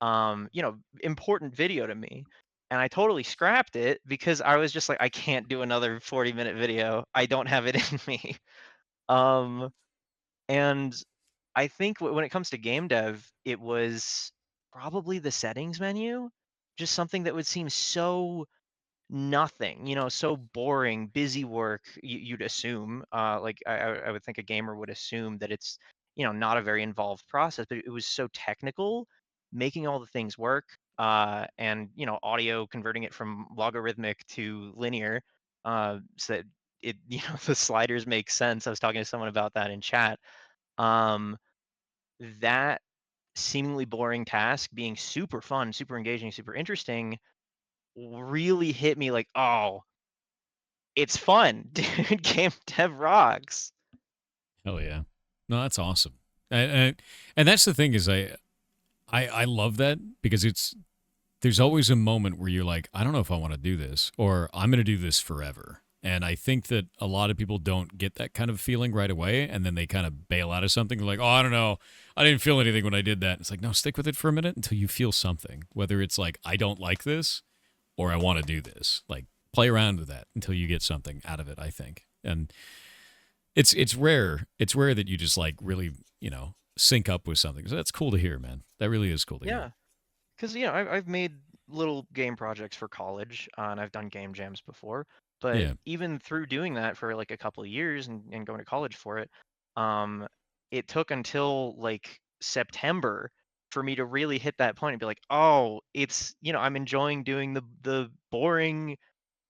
Important video to me. And I totally scrapped it because I was just like, I can't do another 40-minute video. I don't have it in me. Um, and I think when it comes to game dev, it was probably the settings menu, just something that would seem so nothing, so boring, busy work. You'd assume, like I would think a gamer would assume that it's, not a very involved process, but it was so technical, making all the things work, and audio converting it from logarithmic to linear, so that it, the sliders make sense. I was talking to someone about that in chat. Um, that seemingly boring task being super fun, super engaging, super interesting really hit me like, oh, it's fun, dude. Game dev rocks. Hell yeah. No, that's awesome. And that's the thing is I love that because there's always a moment where you're like, I don't know if I want to do this or I'm going to do this forever. And I think that a lot of people don't get that kind of feeling right away. And then they kind of bail out of something. They're like, oh, I don't know. I didn't feel anything when I did that. It's like, no, stick with it for a minute until you feel something, whether it's like, I don't like this or I want to do this. Like, play around with that until you get something out of it, I think. And it's rare. It's rare that you just like really, sync up with something. So that's cool to hear, man. That really is cool to hear. Yeah, because I've made little game projects for college, and I've done game jams before. But Yeah. even through doing that for like a couple of years and going to college for it, um, it took until like September for me to really hit that point and be like, oh, it's I'm enjoying doing the boring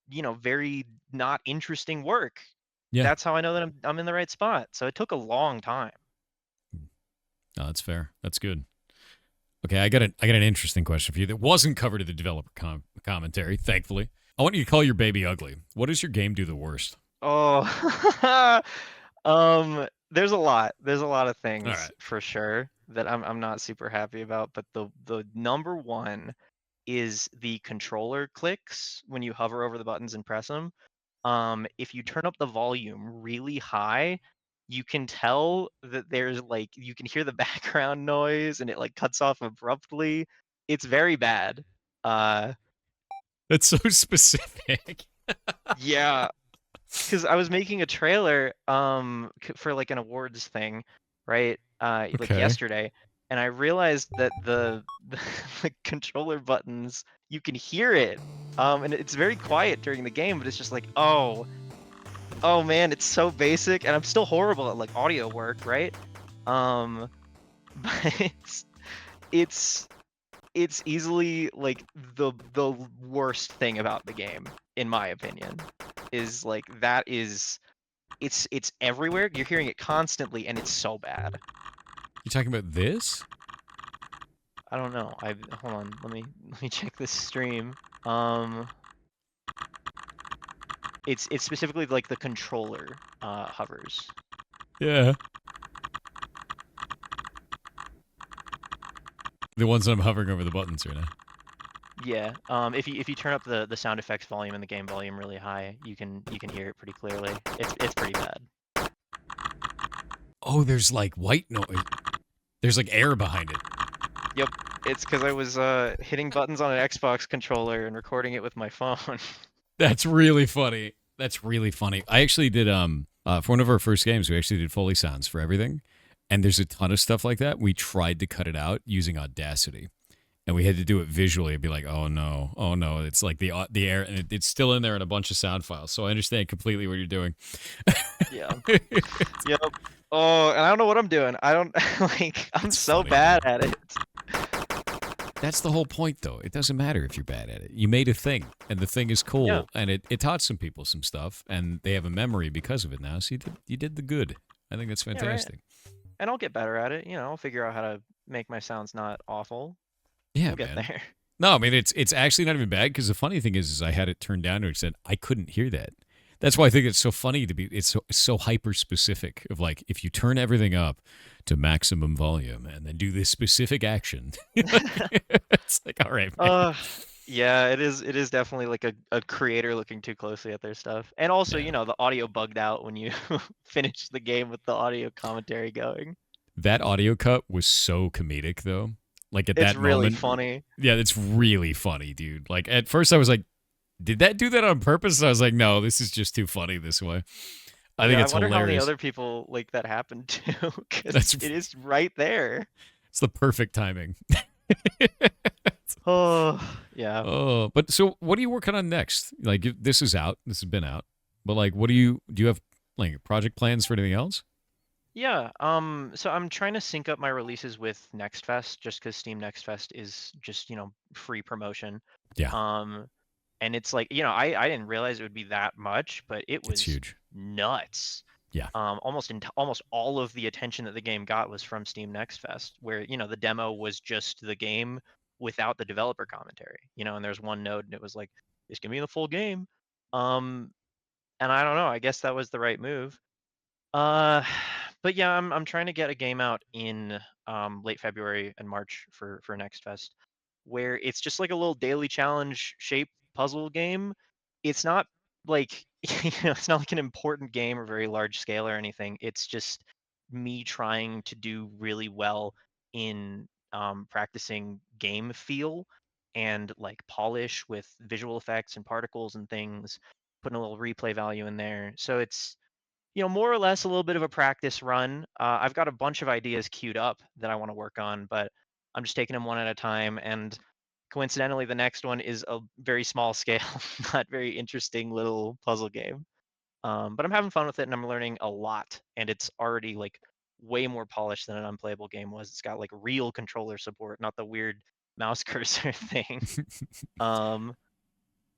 very not interesting work. Yeah. That's how I know that I'm in the right spot. So it took a long time. No, that's fair. That's good. Okay, I got an interesting question for you that wasn't covered in the developer commentary, thankfully. I want you to call your baby ugly. What does your game do the worst? Oh, there's a lot. There's a lot of All things right. for sure that I'm not super happy about, but the number one is the controller clicks when you hover over the buttons and press them. If you turn up the volume really high, you can tell that there's like you can hear the background noise and it like cuts off abruptly. It's very bad. Uh, That's so specific. yeah, because I was making a trailer for like an awards thing, right? Like Okay. yesterday, and I realized that the controller buttons you can hear it, and it's very quiet during the game, but it's just like oh man, it's so basic, and I'm still horrible at like audio work, right? Um, but it's it's easily like the worst thing about the game, in my opinion, is like that is it's everywhere. You're hearing it constantly, and it's so bad. You talking about this? I don't know. I hold on. Let me check this stream. Um, it's specifically like the controller hovers. Yeah. The ones that I'm hovering over the buttons right now. Yeah. If you turn up the sound effects volume and the game volume really high, you can hear it pretty clearly. It's pretty bad. Oh, there's like white noise. There's like air behind it. Yep. It's because I was hitting buttons on an Xbox controller and recording it with my phone. That's really funny. That's really funny. I actually did for one of our first games, we actually did Foley sounds for everything. And there's a ton of stuff like that. We tried to cut it out using Audacity. And we had to do it visually and be like, oh no, oh no. It's like the air and it's still in there in a bunch of sound files. So I understand completely what you're doing. Yeah. Yep. Oh, and I don't know what I'm doing. I don't like. I'm It's so funny. bad at it. That's the whole point, though. It doesn't matter if you're bad at it. You made a thing, and the thing is Yeah. cool, and it taught some people some stuff, and they have a memory because of it now. So you did the good. I think that's Yeah. Right. fantastic. And I'll get better at it. I'll figure out how to make my sounds not awful. Yeah, We'll get man. there. No, I mean it's actually not even bad because the funny thing is I had it turned down and it said I couldn't hear that. That's why I think it's so funny to be. It's so hyper specific of like if you turn everything up to maximum volume and then do this specific action. It's like all right, man. Uh, yeah, it is definitely like a creator looking too closely at their stuff. And also, Yeah. the audio bugged out when you finish the game with the audio commentary going. That audio cut was so comedic though. Like at It's that really moment. funny. Yeah, it's really funny, dude. Like at first I was like, did that do that on purpose? I was like, no, this is just too funny this way. I think Yeah, I it's wonder how many hilarious. other people like that happened to, because That's it is right there. it's the perfect timing. Oh, yeah. Oh, but so what are you working on next? Like this is out. This has been out. But like what do you have like project plans for anything else? Yeah, so I'm trying to sync up my releases with Next Fest just because Steam Next Fest is just, free promotion. Yeah, Um, and it's like, I didn't realize it would be that much, but it it's was huge. nuts. Yeah. Almost all of the attention that the game got was from Steam Next Fest, where, the demo was just the game without the developer commentary, and there's one node and it was like, this can be the full game. Um, and I don't know, I guess that was the right move. Uh, but yeah, I'm trying to get a game out in late February and March for Next Fest, where it's just like a little daily challenge shape puzzle game. It's not like it's not like an important game or very large scale or anything. It's just me trying to do really well in practicing game feel and like polish with visual effects and particles and things, putting a little replay value in there. So it's more or less a little bit of a practice run. I've got a bunch of ideas queued up that I want to work on, but I'm just taking them one at a time. And coincidentally, the next one is a very small scale, not very interesting little puzzle game. But I'm having fun with it and I'm learning a lot. And it's already like way more polished than an unplayable game was. It's got like real controller support, not the weird mouse cursor thing. Um,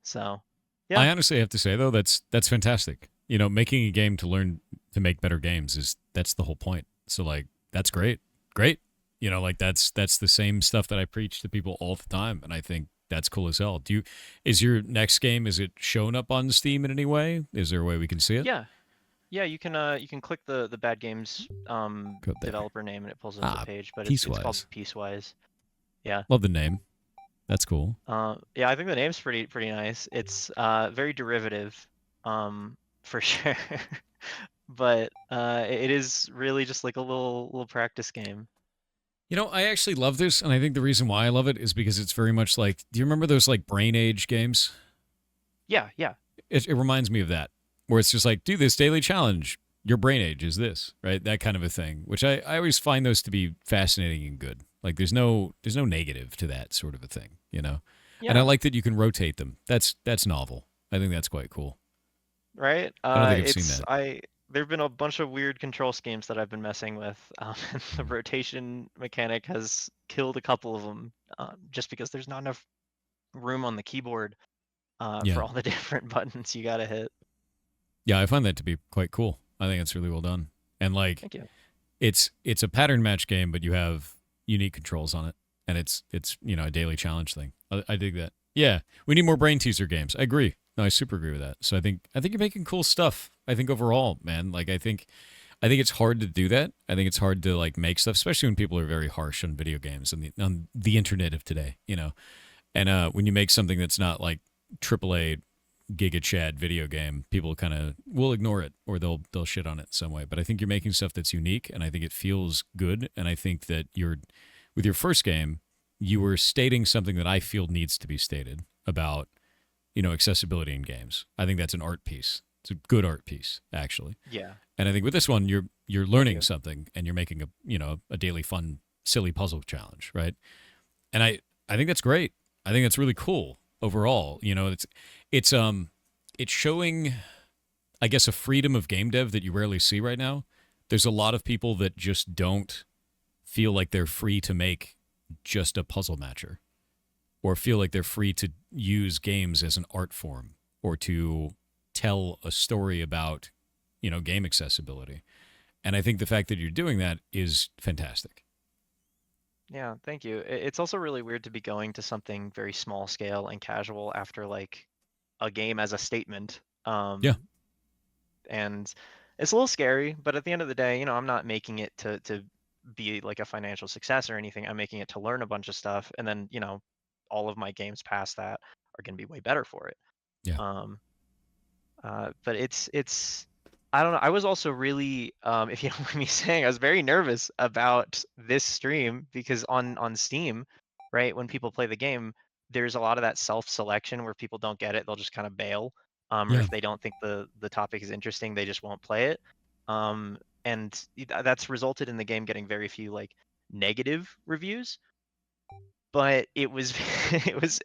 so Yeah. I honestly have to say though, that's fantastic. You know, making a game to learn to make better games that's the whole point. So like that's great. Great. You know, like that's the same stuff that I preach to people all the time, and I think that's cool as hell. Is your next game, is it shown up on Steam in any way? Is there a way we can see it? Yeah. Yeah, you can click the Bad Games Go there. developer name and it pulls up the Ah, page, but it's called Piecewise. Piecewise. Yeah. Love the name. That's cool. Yeah, I think the name's pretty nice. It's very derivative, for sure. But it is really just like a little practice game. You know, I actually love this, and I think the reason why I love it is because it's very much like, do you remember those like Brain Age games? Yeah, yeah. It reminds me of that, where it's just like, do this daily challenge. Your brain age is this, right? That kind of a thing, which I always find those to be fascinating and good. Like there's no negative to that sort of a thing, you know? And I Yeah, like that you can rotate them. That's novel. I think that's quite cool. right? I don't think I've seen that. There've been a bunch of weird control schemes that I've been messing with, and the Mm. rotation mechanic has killed a couple of them, just because there's not enough room on the keyboard Yeah. for all the different buttons you gotta hit. Yeah, I find that to be quite cool. I think it's really well done. And like Thank you. it's a pattern match game, but you have unique controls on it, and it's you know a daily challenge thing. I dig that. Yeah, we need more brain teaser games. I agree. No, I super agree with that. So I think you're making cool stuff. I think overall, man, like I think it's hard to do that. I think it's hard to like make stuff, especially when people are very harsh on video games and the internet of today. You know, and when you make something that's not like AAA Giga Chad video game, people kind of will ignore it or they'll shit on it in some way. But I think you're making stuff that's unique, and I think it feels good. And I think that you're with your first game, you were stating something that I feel needs to be stated about accessibility in games. I think that's an art piece. It's a good art piece actually. Yeah. And I think with this one, you're Thank learning you. something, and you're making a daily fun silly puzzle challenge, right? And I think that's great. I think that's really cool overall. It's showing, I guess, a freedom of game dev that you rarely see right now. There's a lot of people that just don't feel like they're free to make just a puzzle matcher, or feel like they're free to use games as an art form, or to tell a story about game accessibility. And I think the fact that you're doing that is fantastic. Yeah, thank you. It's also really weird to be going to something very small scale and casual after like a game as a statement. Yeah. And it's a little scary, but at the end of the day, I'm not making it to be like a financial success or anything. I'm making it to learn a bunch of stuff, and then, all of my games past that are going to be way better for it. Yeah. Um, but it's I don't know. I was also really, if you don't mind me saying, I was very nervous about this stream because on Steam, right, when people play the game, there's a lot of that self-selection where people don't get it, they'll just kind of bail, or Yeah. if they don't think the topic is interesting, they just won't play it. And that's resulted in the game getting very few like negative reviews, but it was it was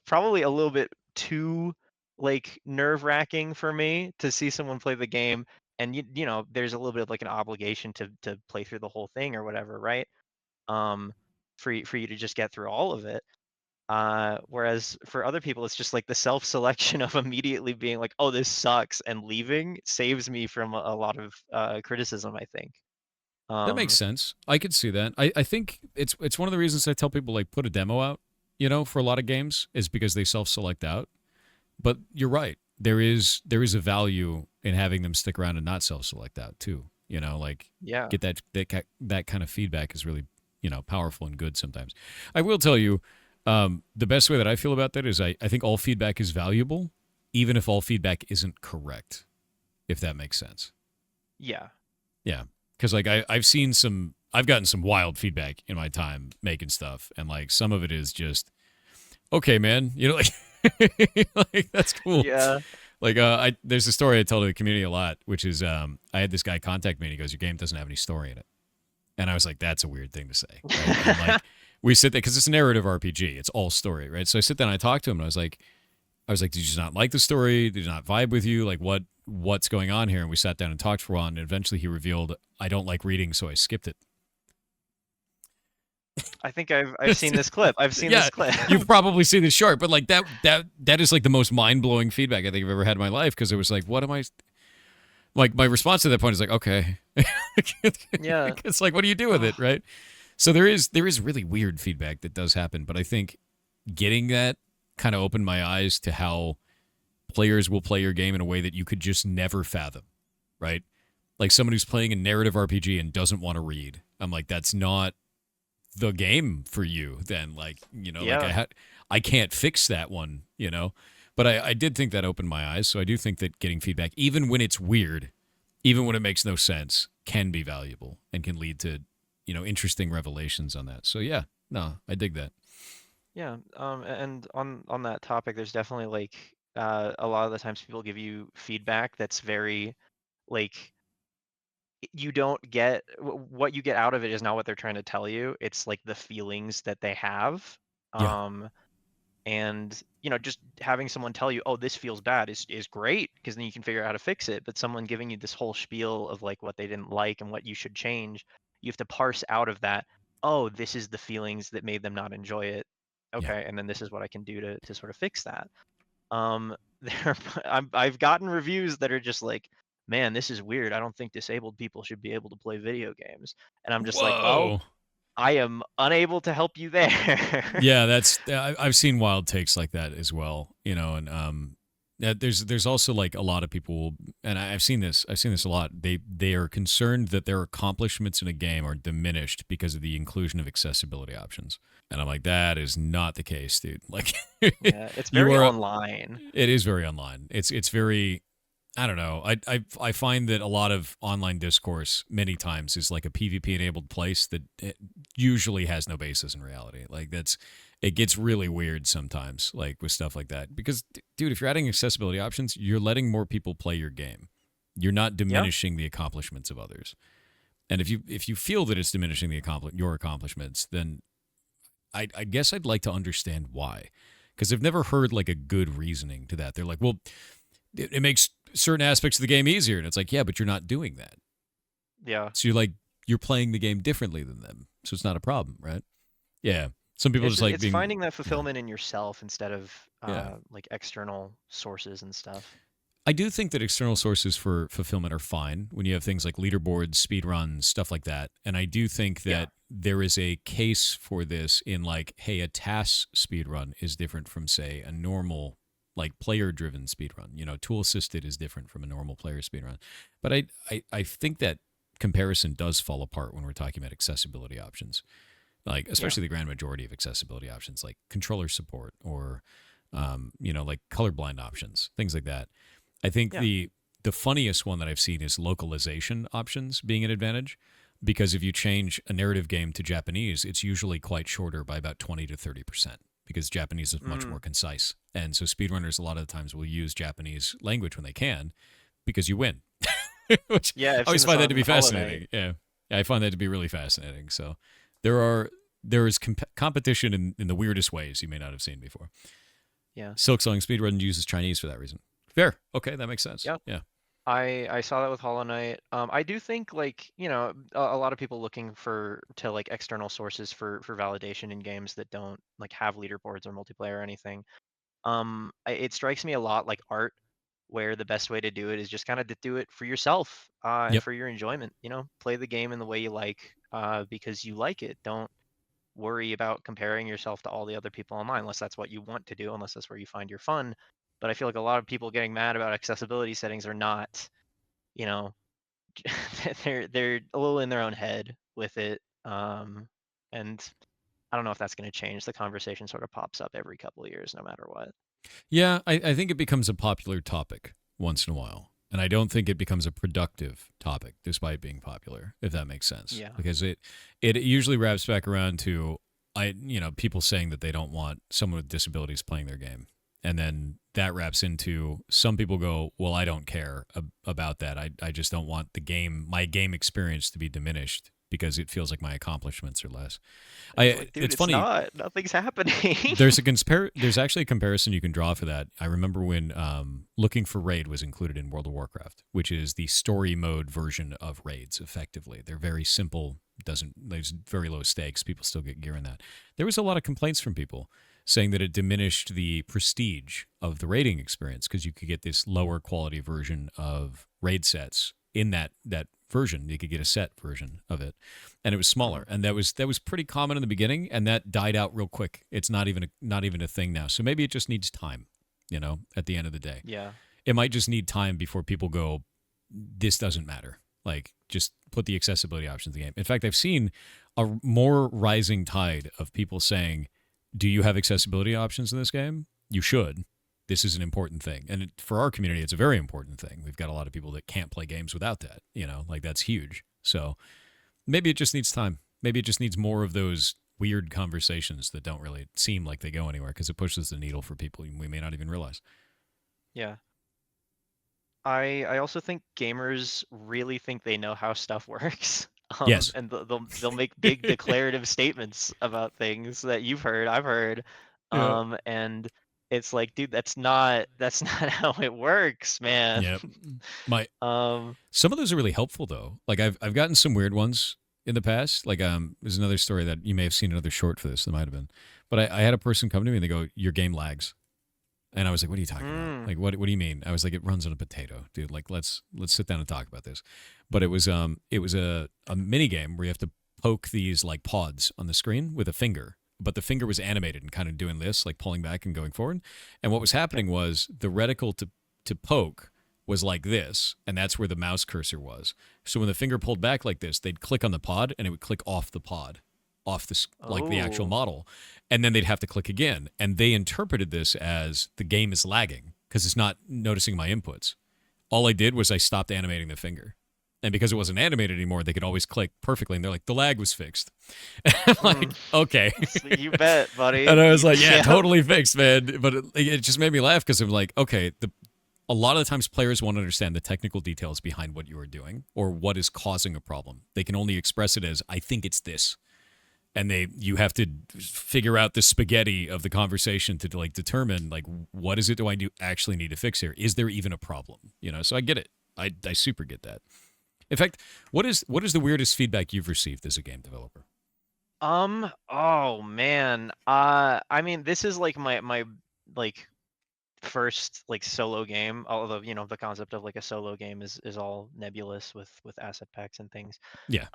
probably a little bit too like nerve-wracking for me to see someone play the game, and there's a little bit of like an obligation to play through the whole thing or whatever, right? um for you to just get through all of it, whereas for other people it's just like the self-selection of immediately being like, oh, this sucks, and leaving saves me from a lot of criticism, I think. That makes um sense. I could see that. I think it's one of the reasons I tell people like put a demo out, for a lot of games is because they self-select out. But you're right. There is a value in having them stick around and not self-select out too. Like yeah. get that kind of feedback is really, powerful and good sometimes. I will tell you, the best way that I feel about that is I think all feedback is valuable, even if all feedback isn't correct, if that makes sense. Yeah. Yeah. Because like I've gotten some wild feedback in my time making stuff, and like some of it is just okay, man. Like like that's cool. Yeah. Like there's a story I tell to the community a lot, which is I had this guy contact me and he goes, "Your game doesn't have any story in it," and I was like, "That's a weird thing to say." Right? And like we sit there because it's a narrative RPG, it's all story, right? So I sit there and I talk to him and I was like, did you just not like the story? Did it not vibe with you? Like what's going on here? And we sat down and talked for a while, and eventually he revealed, I don't like reading, so I skipped it. I think I've seen this clip. I've seen Yeah, this clip. you've probably seen this short, but like that is like the most mind-blowing feedback I think I've ever had in my life, because it was like, what am I, like, my response to that point is like, okay. Yeah. It's like, what do you do with it, right? So there is really weird feedback that does happen, but I think getting that kind of opened my eyes to how players will play your game in a way that you could just never fathom, right? Like someone who's playing a narrative RPG and doesn't want to read. I'm like, that's not the game for you then. Like, Yeah. like I can't fix that one, But I did think that opened my eyes. So I do think that getting feedback, even when it's weird, even when it makes no sense, can be valuable and can lead to, interesting revelations on that. So yeah, no, I dig that. Yeah. And on that topic, there's definitely like a lot of the times people give you feedback that's very like you don't get what you get out of it is not what they're trying to tell you. It's like the feelings that they have. Yeah. Um, and just having someone tell you, oh, this feels bad is great, because then you can figure out how to fix it. But someone giving you this whole spiel of like what they didn't like and what you should change, you have to parse out of that, oh, this is the feelings that made them not enjoy it. Yeah. Okay, and then this is what I can do to sort of fix that. there I've gotten reviews that are just like, man, this is weird, I don't think disabled people should be able to play video games. And I'm just like, well, Whoa. I am unable to help you there. Yeah, I've seen wild takes like that as well, and there's also like a lot of people, and I've seen this a lot. They are concerned that their accomplishments in a game are diminished because of the inclusion of accessibility options, and I'm like, that is not the case, dude. Like, Yeah, it's very online. It is very online. It's very, I don't know. I find that a lot of online discourse many times is like a PvP enabled place that usually has no basis in reality. Like it gets really weird sometimes, like with stuff like that. Because, dude, if you're adding accessibility options, you're letting more people play your game. You're not diminishing the accomplishments of others. And if you feel that it's diminishing your accomplishments, then I guess I'd like to understand why. Because I've never heard like a good reasoning to that. They're like, well, it makes certain aspects of the game easier, and it's like, yeah, but you're not doing that. Yeah. So you're playing the game differently than them, so it's not a problem, right? Yeah. Some people It's just like it's being, finding that fulfillment in yourself instead of yeah. like external sources and stuff. I do think that external sources for fulfillment are fine when you have things like leaderboards, speedruns, stuff like that. And I do think that there is a case for this in like, hey, a task speedrun is different from, say, a normal like player-driven speedrun. Tool assisted is different from a normal player speedrun. But I think that comparison does fall apart when we're talking about accessibility options, like especially the grand majority of accessibility options, like controller support or like colorblind options, things like that. I think the funniest one that I've seen is localization options being an advantage, because if you change a narrative game to Japanese, it's usually quite shorter by about 20 to 30%. Because Japanese is much more concise. And so speedrunners a lot of the times will use Japanese language when they can, because you win. Which Yeah, I always find that to be fascinating. Yeah, I find that to be really fascinating. So there is competition in the weirdest ways you may not have seen before. Yeah. Silksong speedrun uses Chinese for that reason. Fair. Okay, that makes sense. Yeah. Yeah. I saw that with Hollow Knight. I do think like, a lot of people looking to like external sources for validation in games that don't like have leaderboards or multiplayer or anything. It strikes me a lot like art, where the best way to do it is just kind of to do it for yourself, and Yep. for your enjoyment. Play the game in the way you like, because you like it. Don't worry about comparing yourself to all the other people online, unless that's what you want to do, unless that's where you find your fun. But I feel like a lot of people getting mad about accessibility settings are not, you know, they're a little in their own head with it. And I don't know if that's going to change. The conversation sort of pops up every couple of years, no matter what. Yeah, I think it becomes a popular topic once in a while. And I don't think it becomes a productive topic despite being popular, if that makes sense. Yeah. Because it usually wraps back around to people saying that they don't want someone with disabilities playing their game. And then that wraps into some people go, well, I don't care about that. I just don't want my game experience to be diminished because it feels like my accomplishments are less. Dude, it's funny. Not. Nothing's happening. There's actually a comparison you can draw for that. I remember when Looking for Raid was included in World of Warcraft, which is the story mode version of raids. Effectively, they're very simple doesn't. There's very low stakes. People still get gear in that. There was a lot of complaints from people saying that it diminished the prestige of the raiding experience because you could get this lower quality version of raid sets in that version. You could get a set version of it, and it was smaller, and that was pretty common in the beginning, and that died out real quick. It's not even a thing now. So maybe it just needs time. At the end of the day, Yeah. it might just need time before people go, this doesn't matter. Like, just put the accessibility options in the game. In fact, I've seen a more rising tide of people saying, do you have accessibility options in this game? You should. This is an important thing. And for our community, it's a very important thing. We've got a lot of people that can't play games without that. Like, that's huge. So maybe it just needs time. Maybe it just needs more of those weird conversations that don't really seem like they go anywhere because it pushes the needle for people we may not even realize. Yeah. I also think gamers really think they know how stuff works. Yes. And they'll make big declarative statements about things that you've heard, I've heard. Yeah. And it's like, dude, that's not how it works, man. Yeah. My Um, Some of those are really helpful though. Like I've gotten some weird ones in the past. Like there's another story that you may have seen another short for this. There might have been, but I had a person come to me and they go, "Your game lags," and I was like, "What are you talking about? Like what do you mean?" I was like, "It runs on a potato, dude. Like let's sit down and talk about this." But it was a mini game where you have to poke these like pods on the screen with a finger. But the finger was animated and kind of doing this, like pulling back and going forward. And what was happening was the reticle to poke was like this, and that's where the mouse cursor was. So when the finger pulled back like this, they'd click on the pod, and it would click off the pod, off the like the actual Oh. model, and then they'd have to click again. And they interpreted this as the game is lagging because it's not noticing my inputs. All I did was I stopped animating the finger, and because it wasn't animated anymore, they could always click perfectly. And they're like, the lag was fixed. And I'm like, okay. You bet, buddy. And I was like, yeah, Yeah. totally fixed, man. But it just made me laugh because I'm like, okay, a lot of the times players want to understand the technical details behind what you are doing or what is causing a problem. They can only express it as, I think it's this. And you have to figure out the spaghetti of the conversation to like determine like, what is it do I actually need to fix here? Is there even a problem? So I get it. I super get that. In fact, what is the weirdest feedback you've received as a game developer? Oh man. I mean, this is like my like first like solo game, although the concept of like a solo game is all nebulous with asset packs and things. Yeah.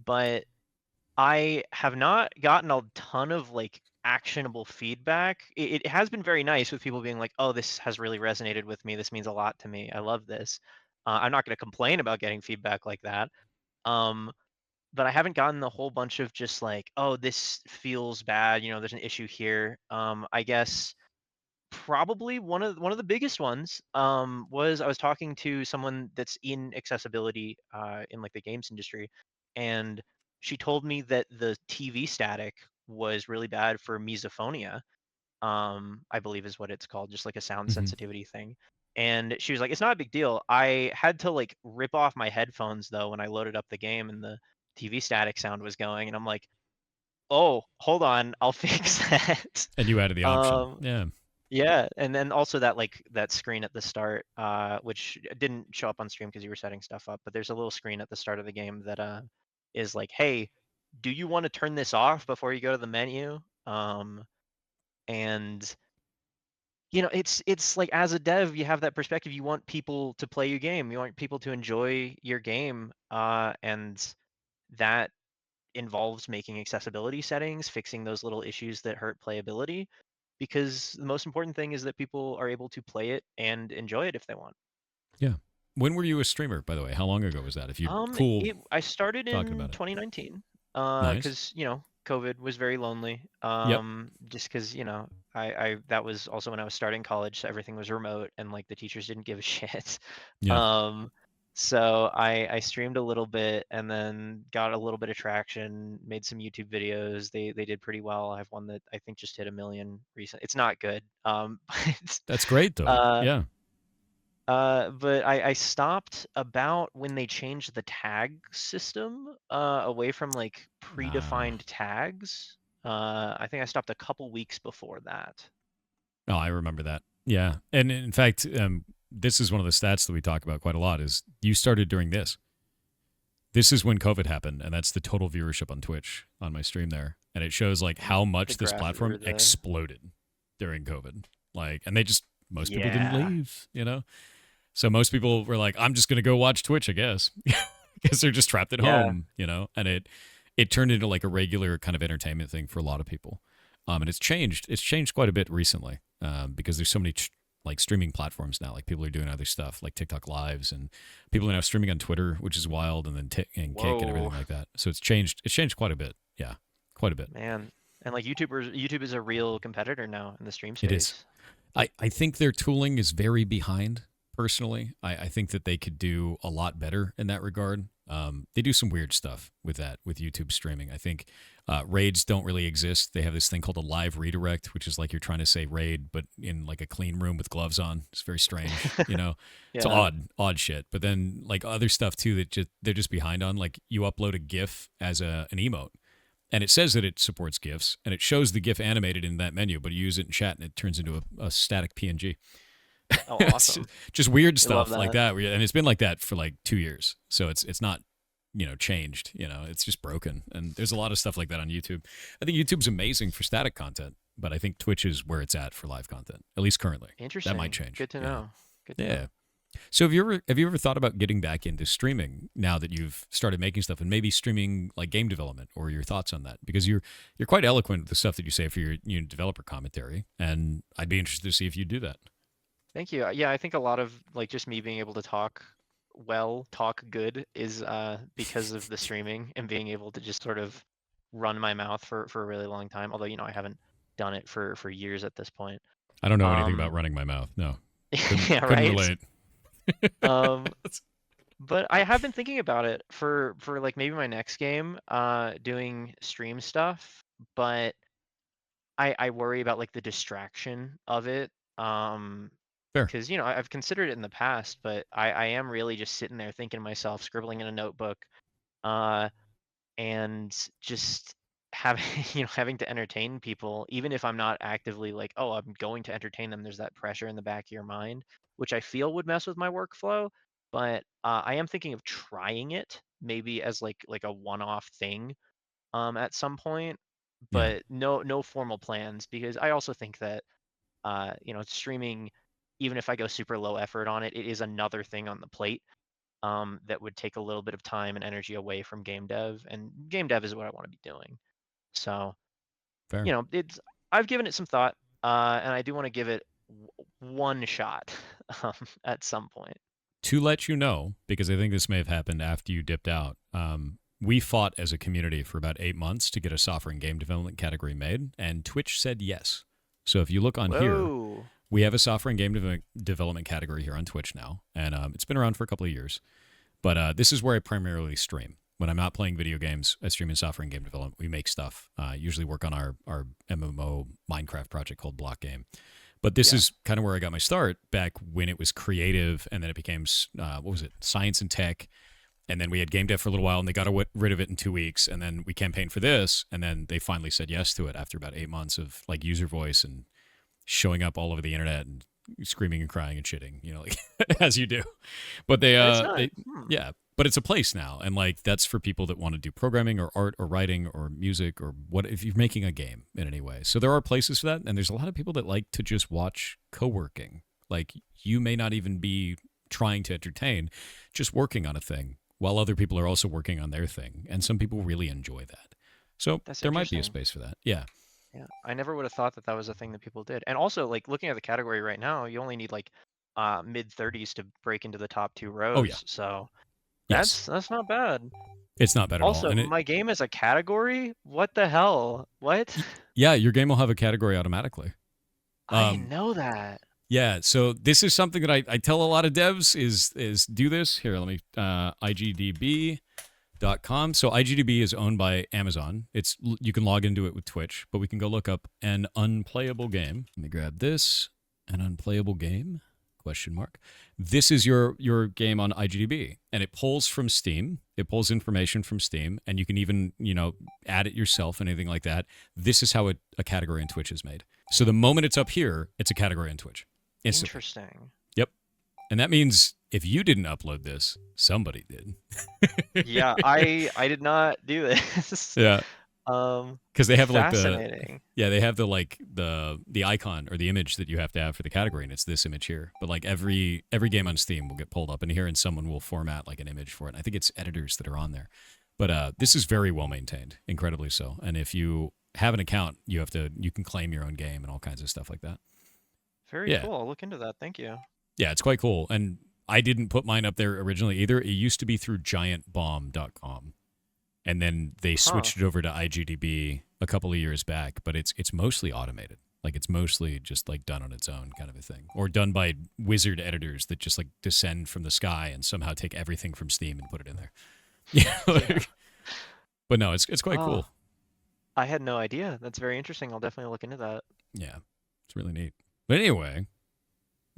But I have not gotten a ton of like actionable feedback. It has been very nice with people being like, oh, this has really resonated with me, this means a lot to me, I love this. I'm not going to complain about getting feedback like that. But I haven't gotten a whole bunch of just like, oh, this feels bad, there's an issue here. I guess probably one of the biggest ones was I was talking to someone that's in accessibility in like the games industry, and she told me that the TV static was really bad for misophonia. I believe is what it's called, just like a sound Mm-hmm. sensitivity thing. And she was like, it's not a big deal. I had to like rip off my headphones though when I loaded up the game and the TV static sound was going, and I'm like, oh, hold on, I'll fix that. And you added the option. um Yeah. yeah, and then also that like that screen at the start, which didn't show up on stream because you were setting stuff up, but there's a little screen at the start of the game that is like, hey, do you want to turn this off before you go to the menu? And it's like as a dev, you have that perspective. You want people to play your game. You want people to enjoy your game, and that involves making accessibility settings, fixing those little issues that hurt playability, because the most important thing is that people are able to play it and enjoy it if they want. Yeah. When were you a streamer, by the way? How long ago was that? If you're cool I started talking in about it. 2019, Nice. because COVID was very lonely. Yep. Just because I that was also when I was starting college, so everything was remote and like the teachers didn't give a shit. Yeah. Um, so I streamed a little bit and then got a little bit of traction, made some YouTube videos. They did pretty well. I have one that I think just hit 1 million recent. It's not good. But That's great though. uh, Yeah. but I stopped about when they changed the tag system away from like Ah. predefined tags. I think I stopped a couple weeks before that. Oh, I remember that. Yeah. And in fact, this is one of the stats that we talk about quite a lot is you started during this. This is when COVID happened, and that's the total viewership on Twitch on my stream there. And it shows like how much The this graph platform or the exploded during COVID. Like, and they just, most people didn't yeah. leave, you know? So most people were like, I'm just going to go watch Twitch, I guess, because they're just trapped at Yeah. home, you know? And it turned into like a regular kind of entertainment thing for a lot of people. And it's changed. It's changed quite a bit recently because there's so many like streaming platforms now. Like people are doing other stuff like TikTok lives, and people are now streaming on Twitter, which is wild, and then and Kick and everything Whoa, like that. So it's changed. It's changed quite a bit. Yeah, quite a bit. man. And like YouTube is a real competitor now in the stream It is. space. I think their tooling is very behind, personally. I think that they could do a lot better in that regard. They do some weird stuff with that, with YouTube streaming. I think raids don't really exist. They have this thing called a live redirect, which is like you're trying to say raid, but in like a clean room with gloves on. It's very strange, you know? It's Yeah. odd shit. But then like other stuff too that they're just behind on. Like you upload a GIF as an emote. And it says that it supports GIFs, and it shows the GIF animated in that menu, but you use it in chat, and it turns into a static PNG. Oh, It's awesome. just weird I love stuff like that. that, and it's been like that for like 2 years. So it's not changed. It's just broken. And there's a lot of stuff like that on YouTube. I think YouTube's amazing for static content, but I think Twitch is where it's at for live content, at least currently. That might Interesting. change. Good to Yeah. know. Good to Yeah. know. So have you ever thought about getting back into streaming now that you've started making stuff, and maybe streaming like game development, or your thoughts on that? Because you're quite eloquent with the stuff that you say for your developer commentary, and I'd be interested to see if you do that. Thank you. Yeah, I think a lot of like just me being able to talk good is because of the streaming and being able to just sort of run my mouth for a really long time. Although, I haven't done it for years at this point. I don't know anything about Um, running my mouth. No, couldn't yeah, couldn't right. relate. Um, but I have been thinking about it for like maybe my next game, doing stream stuff, but I worry about like the distraction of it. Fair. Because I've considered it in the past, but I am really just sitting there thinking to myself, scribbling in a notebook, uh, and just having having to entertain people, even if I'm not actively like, oh, I'm going to entertain them. There's that pressure in the back of your mind, which I feel would mess with my workflow. But I am thinking of trying it maybe as like a one-off thing at some point, Yeah. but no formal plans, because I also think that streaming, even if I go super low effort on it, it is another thing on the plate that would take a little bit of time and energy away from game dev, and game dev is what I want to be doing. So, Fair. it's I've given it some thought, and I do want to give it one shot at some point. To let you know, because I think this may have happened after you dipped out, we fought as a community for about 8 months to get a software and game development category made, and Twitch said yes. So if you look on here, Whoa. we have a software and game development category here on Twitch now, and it's been around for a couple of years. But this is where I primarily stream. When I'm not playing video games, I stream in software and game development. We make stuff. Usually work on our MMO Minecraft project called Block Game. But this Yeah. is kind of where I got my start, back when it was creative, and then it became, what was it, science and tech. And then we had game dev for a little while, and they got rid of it in 2 weeks. And then we campaigned for this, and then they finally said yes to it after about 8 months of like user voice and showing up all over the internet and screaming and crying and shitting, like as you do. But But it's not. they yeah, but it's a place now, and like that's for people that want to do programming or art or writing or music or what, if you're making a game in any way. So there are places for that, and there's a lot of people that like to just watch co-working. Like you may not even be trying to entertain, just working on a thing while other people are also working on their thing, and some people really enjoy that. So That's there might be a interesting. space for that. Yeah. Yeah, I never would have thought that that was a thing that people did. And also, like looking at the category right now, you only need like mid 30s to break into the top two Oh yeah. rows. So Yes. that's not bad. It's not bad at all. Also, And my game is a category? What the hell? What? yeah, your game will have a category automatically. I didn't know that. Yeah, so this is something that I tell a lot of devs is do this. Here, let me IGDB.com. So IGDB is owned by Amazon. You can log into it with Twitch, but we can go look up an unplayable game. Let me grab this. An unplayable game? Question mark. This is your game on IGDB, and it pulls from Steam. It pulls information from Steam, and you can even add it yourself and anything like that. This is how a category in Twitch is made. So the moment it's up here, it's a category in Twitch. Instantly. Interesting. Yep. And that means if you didn't upload this, somebody did. Yeah, I did not do this. Yeah, because they have like Fascinating. they have the the icon or the image that you have to have for the category, and it's this image here. But like every game on Steam will get pulled up in here, and someone will format like an image for it. And I think it's editors that are on there. But this is very well maintained, incredibly so. And if you have an account, you can claim your own game and all kinds of stuff like that. Very Yeah, cool. I'll look into that. Thank you. yeah, it's quite cool. And I didn't put mine up there originally either. It used to be through giantbomb.com. And then they Huh. switched it over to IGDB a couple of years back, but it's mostly automated. Like it's mostly just like done on its own kind of a thing, or done by wizard editors that just like descend from the sky and somehow take everything from Steam and put it in there. Yeah, Yeah. but no, it's quite Oh, cool. I had no idea. That's very interesting. I'll definitely look into that. Yeah, it's really neat. But anyway,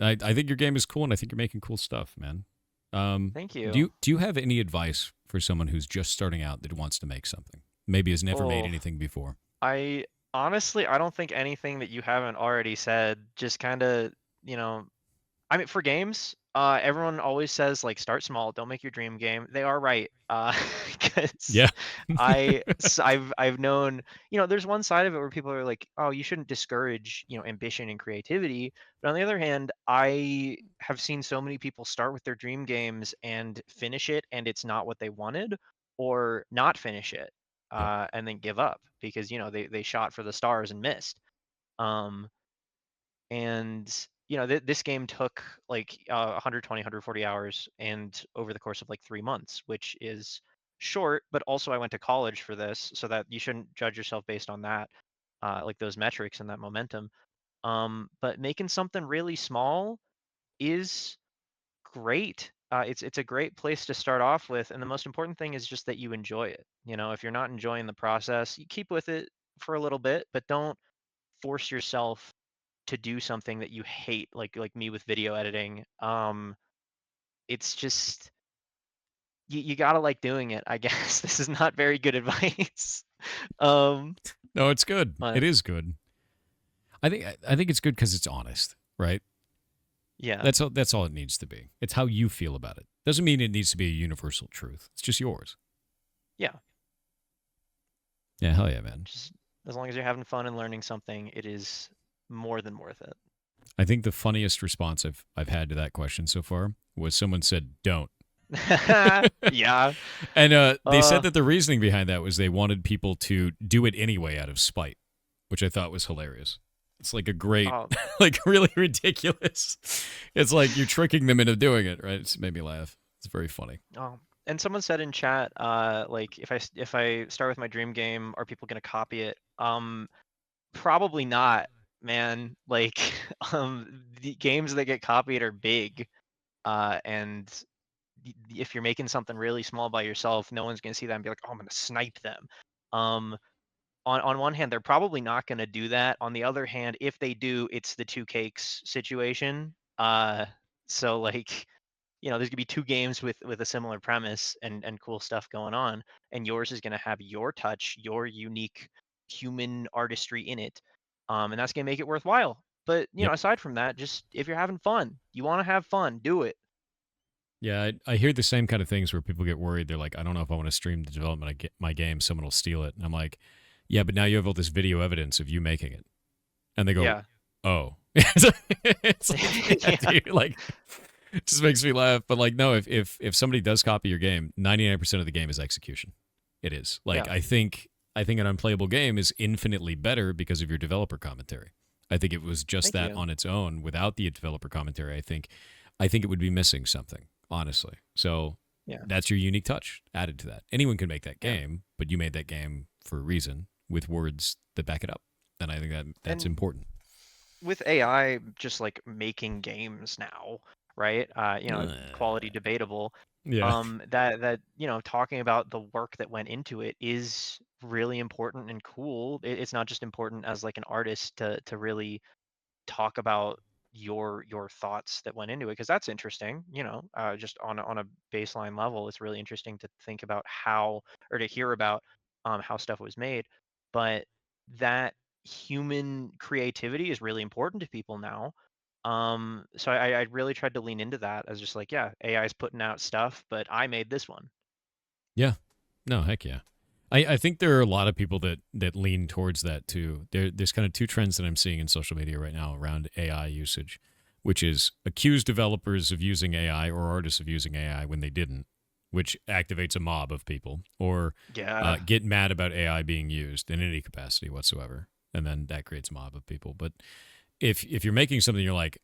I think your game is cool, and I think you're making cool stuff, man. Thank Do you. you have any advice for someone who's just starting out that wants to make something? Maybe has never made Oh, anything before. I honestly, I don't think anything that you haven't already said. Just kind of, you know, I mean, for games, everyone always says like start small, don't make your dream game. They are right, because Yeah. I've known, there's one side of it where people are like, oh, you shouldn't discourage, ambition and creativity. But on the other hand, I have seen so many people start with their dream games and finish it, and it's not what they wanted, or not finish it, Yep. and then give up because they shot for the stars and missed. Um, and this game took like 120 hours and over the course of like 3 months, which is short, but also I went to college for this, so that you shouldn't judge yourself based on that, like those metrics and that momentum. But making something really small is great. It's a great place to start off with, and the most important thing is just that you enjoy it. If you're not enjoying the process, you keep with it for a little bit, but don't force yourself to do something that you hate, like me with video editing. It's just you gotta like doing it, I guess. This is not very good advice. um, No, it's good. It but is good. I think it's good because it's honest, right? yeah, That's all it needs to be. It's how you feel about it. Doesn't mean it needs to be a universal truth. It's just yours. yeah. Yeah, hell yeah, man. Just as long as you're having fun and learning something, it is more than worth it. I think the funniest response I've had to that question so far was someone said don't. Yeah. And they said Uh. that the reasoning behind that was they wanted people to do it anyway out of spite, which I thought was hilarious. It's like a great, Oh. like really ridiculous. It's like you're tricking them into doing it, right? It's made me laugh. It's very funny. Oh. And someone said in chat, like if I start with my dream game, are people gonna copy it? Probably not, man. Like, the games that get copied are big, and if you're making something really small by yourself, no one's gonna see that and be like, "Oh, I'm gonna snipe them." Um, on one hand, they're probably not gonna do that. On the other hand, if they do, it's the two cakes situation. So like, there's gonna be two games with a similar premise and cool stuff going on, and yours is gonna have your touch, your unique human artistry in it, and that's gonna make it worthwhile. But Yep. aside from that, just if you're having fun, you want to have fun, do it. Yeah, I hear the same kind of things where people get worried. They're like, I don't know if I want to stream the development of my game. Someone will steal it. And I'm like, yeah, but now you have all this video evidence of you making it. And they go, Yeah. oh. It's like, yeah, Yeah. dude, like, it just makes me laugh. But like, no, if somebody does copy your game, 99% of the game is execution. It is. Like, Yeah. I think an unplayable game is infinitely better because of your developer commentary. I think it was just Thank that you. on its own without the developer commentary. I think it would be missing something, honestly. So Yeah. that's your unique touch added to that. Anyone can make that Yeah. game, but you made that game for a reason with words that back it up. And I think that's And important. with AI just like making games now, right? Quality Uh, debatable. yeah. That talking about the work that went into it is really important and cool. It's not just important as like an artist to really talk about your thoughts that went into it, because that's interesting. Just on a baseline level, it's really interesting to think about how, or to hear about, how stuff was made. But that human creativity is really important to people now. So I really tried to lean into that as just like, yeah, AI is putting out stuff, but I made this one. Yeah. No, heck yeah. I think there are a lot of people that lean towards that too. There's kind of two trends that I'm seeing in social media right now around AI usage, which is accuse developers of using AI or artists of using AI when they didn't, which activates a mob of people, or Yeah, get mad about AI being used in any capacity whatsoever, and then that creates a mob of people. But if you're making something, you're like,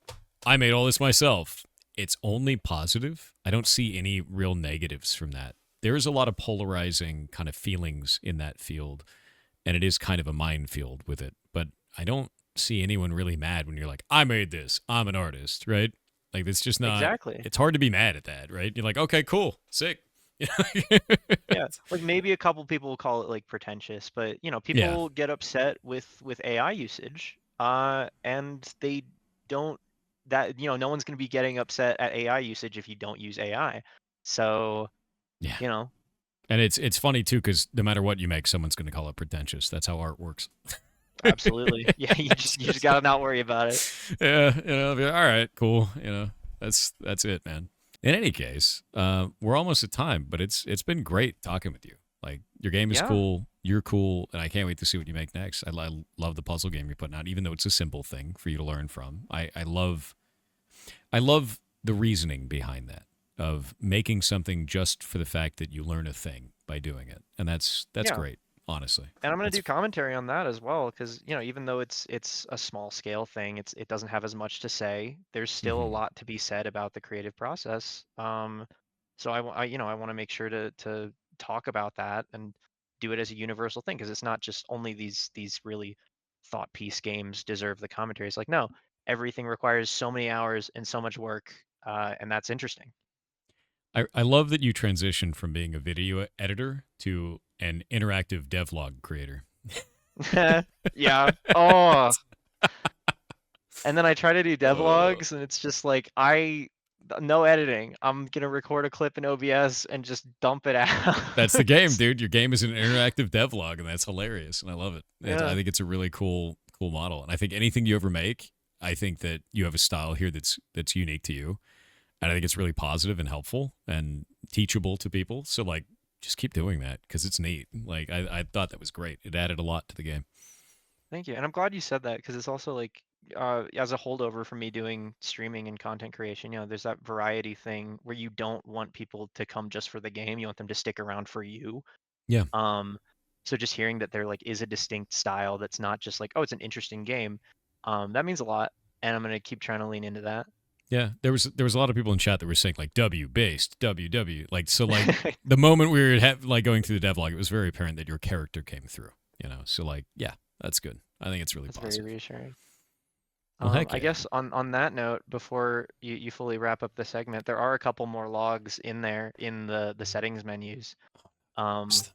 I made all this myself. It's only positive. I don't see any real negatives from that. There is a lot of polarizing kind of feelings in that field, and it is kind of a minefield with it. But I don't see anyone really mad when you're like, I made this. I'm an artist, right? Like it's just not. exactly. It's hard to be mad at that, right? You're like, okay, cool, sick. Yeah, like maybe a couple people will call it like pretentious, but Yeah, people get upset with AI usage, and they don't that no one's going to be getting upset at AI usage if you don't use AI. So, yeah. you know, And it's funny too because no matter what you make, someone's going to call it pretentious. That's how art works. absolutely. Yeah, you It's just just got to not worry about it. yeah, be like, all right, cool. That's it, man. In any case, we're almost at time, but it's been great talking with you. Like your game is Yeah. cool, you're cool, and I can't wait to see what you make next. I love the puzzle game you're putting out, even though it's a simple thing for you to learn from. I love the reasoning behind that of making something just for the fact that you learn a thing by doing it, and that's Yeah. great. Honestly, And I'm going to that's do commentary on that as well because, even though it's a small scale thing, it doesn't have as much to say. There's still a hmm lot to be said about the creative process. So I want to make sure to talk about that and do it as a universal thing because it's not just only these really thought piece games deserve the commentary. It's like, no, everything requires so many hours and so much work, and that's interesting. I love that you transitioned from being a video editor to an interactive devlog creator. Yeah. Oh. And then I try to do devlogs, and it's just like no editing. I'm gonna record a clip in OBS and just dump it That's the game, out. dude. Your game is an interactive devlog, and that's hilarious, and I love it. I Yeah, think it's a really cool model, and I think anything you ever make, I think that you have a style here that's unique to you, and I think it's really positive and helpful and teachable to people. So like, just keep doing that because it's neat. Like I thought that was great. It added a lot to the game. thank you. And I'm glad you said that because it's also like as a holdover from me doing streaming and content creation, there's that variety thing where you don't want people to come just for the game. You want them to stick around for you. Yeah. Um, so just hearing that there like is a distinct style that's not just like, oh, it's an interesting game, that means a lot. And I'm gonna keep trying to lean into that. Yeah, there was a lot of people in chat that were saying like W based W like so like the moment we were like going through the devlog, it was very apparent that your character came through. So like yeah, that's good. I think it's really That's very positive. reassuring. Well, heck I yeah. guess on that note, before you fully wrap up the segment, there are a couple more logs in there in the settings menus um,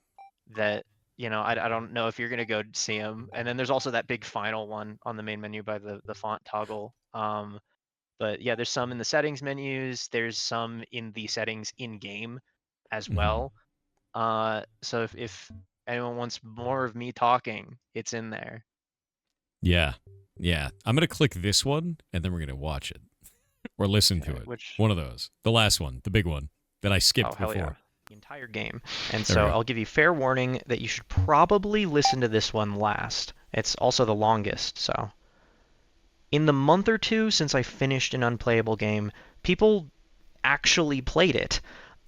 that I don't know if you're gonna go see them. And then there's also that big final one on the main menu by the font toggle. But yeah, there's some in the settings menus. There's some in the settings in game as hmm well. So if anyone wants more of me talking, it's in there. Yeah, yeah. I'm gonna click this one, and then we're gonna watch it or listen to Okay, it. which One of those. The last one, the big one that I oh skipped hell yeah, before. the entire game. And There we so go. I'll give you fair warning that you should probably listen to this one last. It's also the longest, so. In the month or two since I finished an unplayable game, people actually played it.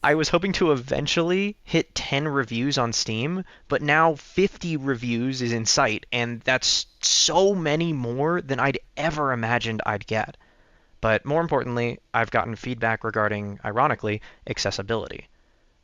I was hoping to eventually hit 10 reviews on Steam, but now 50 reviews is in sight, and that's so many more than I'd ever imagined I'd get. But more importantly, I've gotten feedback regarding, ironically, accessibility.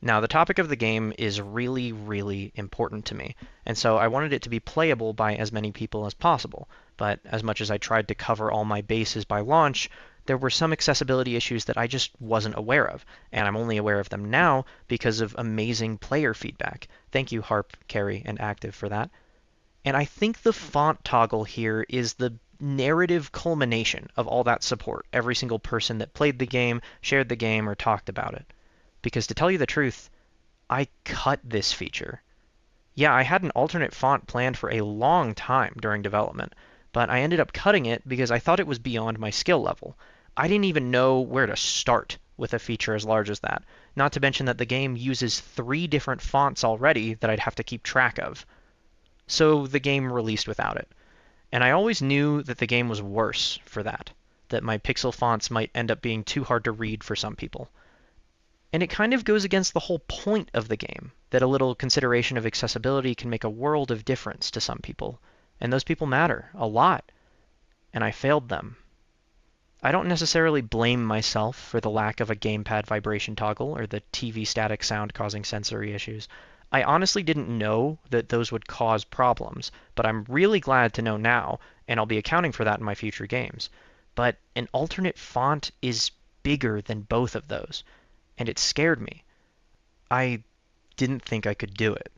Now, the topic of the game is really, really important to me, and so I wanted it to be playable by as many people as possible. But as much as I tried to cover all my bases by launch, there were some accessibility issues that I just wasn't aware of, and I'm only aware of them now because of amazing player feedback. Thank you, Harp, Carrie, and Active for that. And I think the font toggle here is the narrative culmination of all that support. Every single person that played the game, shared the game, or talked about it. Because to tell you the truth, I cut this feature. Yeah, I had an alternate font planned for a long time during development, but I ended up cutting it because I thought it was beyond my skill level. I didn't even know where to start with a feature as large as that, not to mention that the game uses 3 different fonts already that I'd have to keep track of. So the game released without it. And I always knew that the game was worse for that, that my pixel fonts might end up being too hard to read for some people. And it kind of goes against the whole point of the game, that a little consideration of accessibility can make a world of difference to some people. And those people matter a lot. And I failed them. I don't necessarily blame myself for the lack of a gamepad vibration toggle or the TV static sound causing sensory issues. I honestly didn't know that those would cause problems, but I'm really glad to know now, and I'll be accounting for that in my future games. But an alternate font is bigger than both of those, and it scared me. I didn't think I could do it.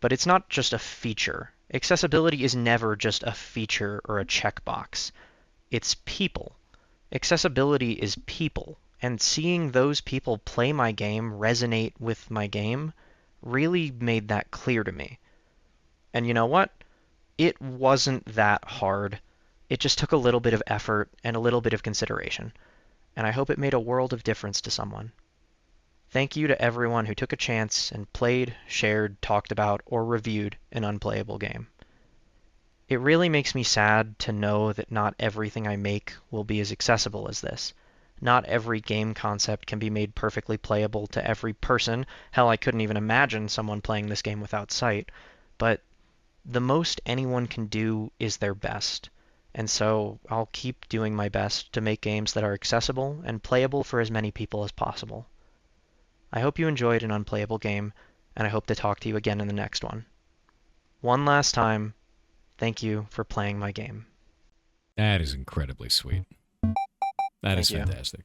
But it's not just a feature. Accessibility is never just a feature or a checkbox. It's people. Accessibility is people, and seeing those people play my game resonate with my game really made that clear to me. And you know what? It wasn't that hard. It just took a little bit of effort and a little bit of consideration, and I hope it made a world of difference to someone. Thank you to everyone who took a chance and played, shared, talked about, or reviewed an unplayable game. It really makes me sad to know that not everything I make will be as accessible as this. Not every game concept can be made perfectly playable to every person. Hell, I couldn't even imagine someone playing this game without sight. But the most anyone can do is their best. And so I'll keep doing my best to make games that are accessible and playable for as many people as possible. I hope you enjoyed an unplayable game, and I hope to talk to you again in the next one. One last time, thank you for playing my game. That is incredibly sweet. That is Thank you. fantastic.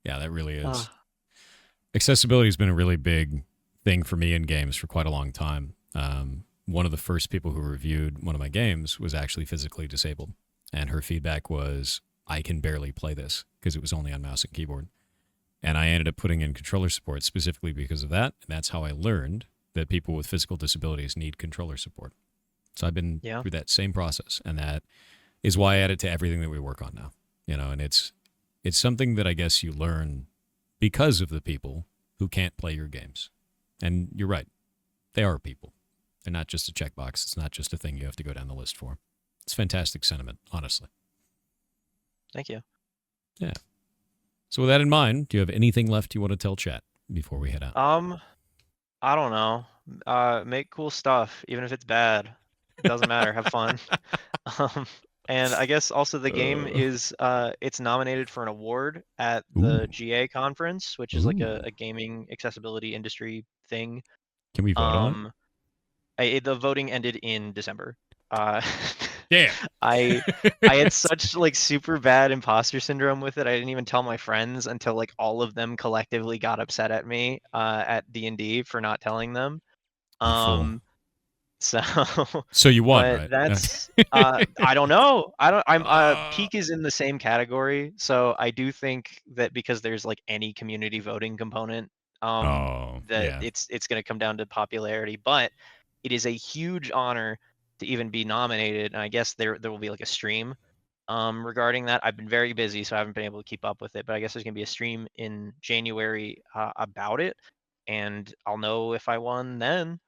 Yeah, that really is. Ugh. Accessibility has been a really big thing for me in games for quite a long time. One of the first people who reviewed one of my games was actually physically disabled, and her feedback was, I can barely play this because it was only on mouse and keyboard. And I ended up putting in controller support specifically because of that, and that's how I learned that people with physical disabilities need controller support. So I've been Yeah. through that same process, and that is why I add it to everything that we work on now. You know, and it's something that I guess you learn because of the people who can't play your games. And you're right. They are people. They're not just a checkbox. It's not just a thing you have to go down the list for. It's fantastic sentiment, honestly. Thank you. Yeah. So with that in mind, do you have anything left you want to tell chat before we head out? I don't know. Make cool stuff, even if it's bad. It doesn't matter. Have fun. Um, and I guess also the game is it's nominated for an award at the Ooh. GA conference, which is like Ooh. a gaming accessibility industry thing. Can we vote on The voting ended in December. Uh, it? I Yeah. I had such like super bad imposter syndrome with it. I didn't even tell my friends until like all of them collectively got upset at me at D&D for not telling them. You fool. Um, so, So you won, but right? that's I don't know. I don't. I'm Uh, Peak is in the same category, so I do think that because there's like any community voting component, oh, that yeah. it's going to come down to popularity. But it is a huge honor to even be nominated, and I guess there will be like a stream regarding that. I've been very busy, so I haven't been able to keep up with it. But I guess there's going to be a stream in January about it, and I'll know if I won then.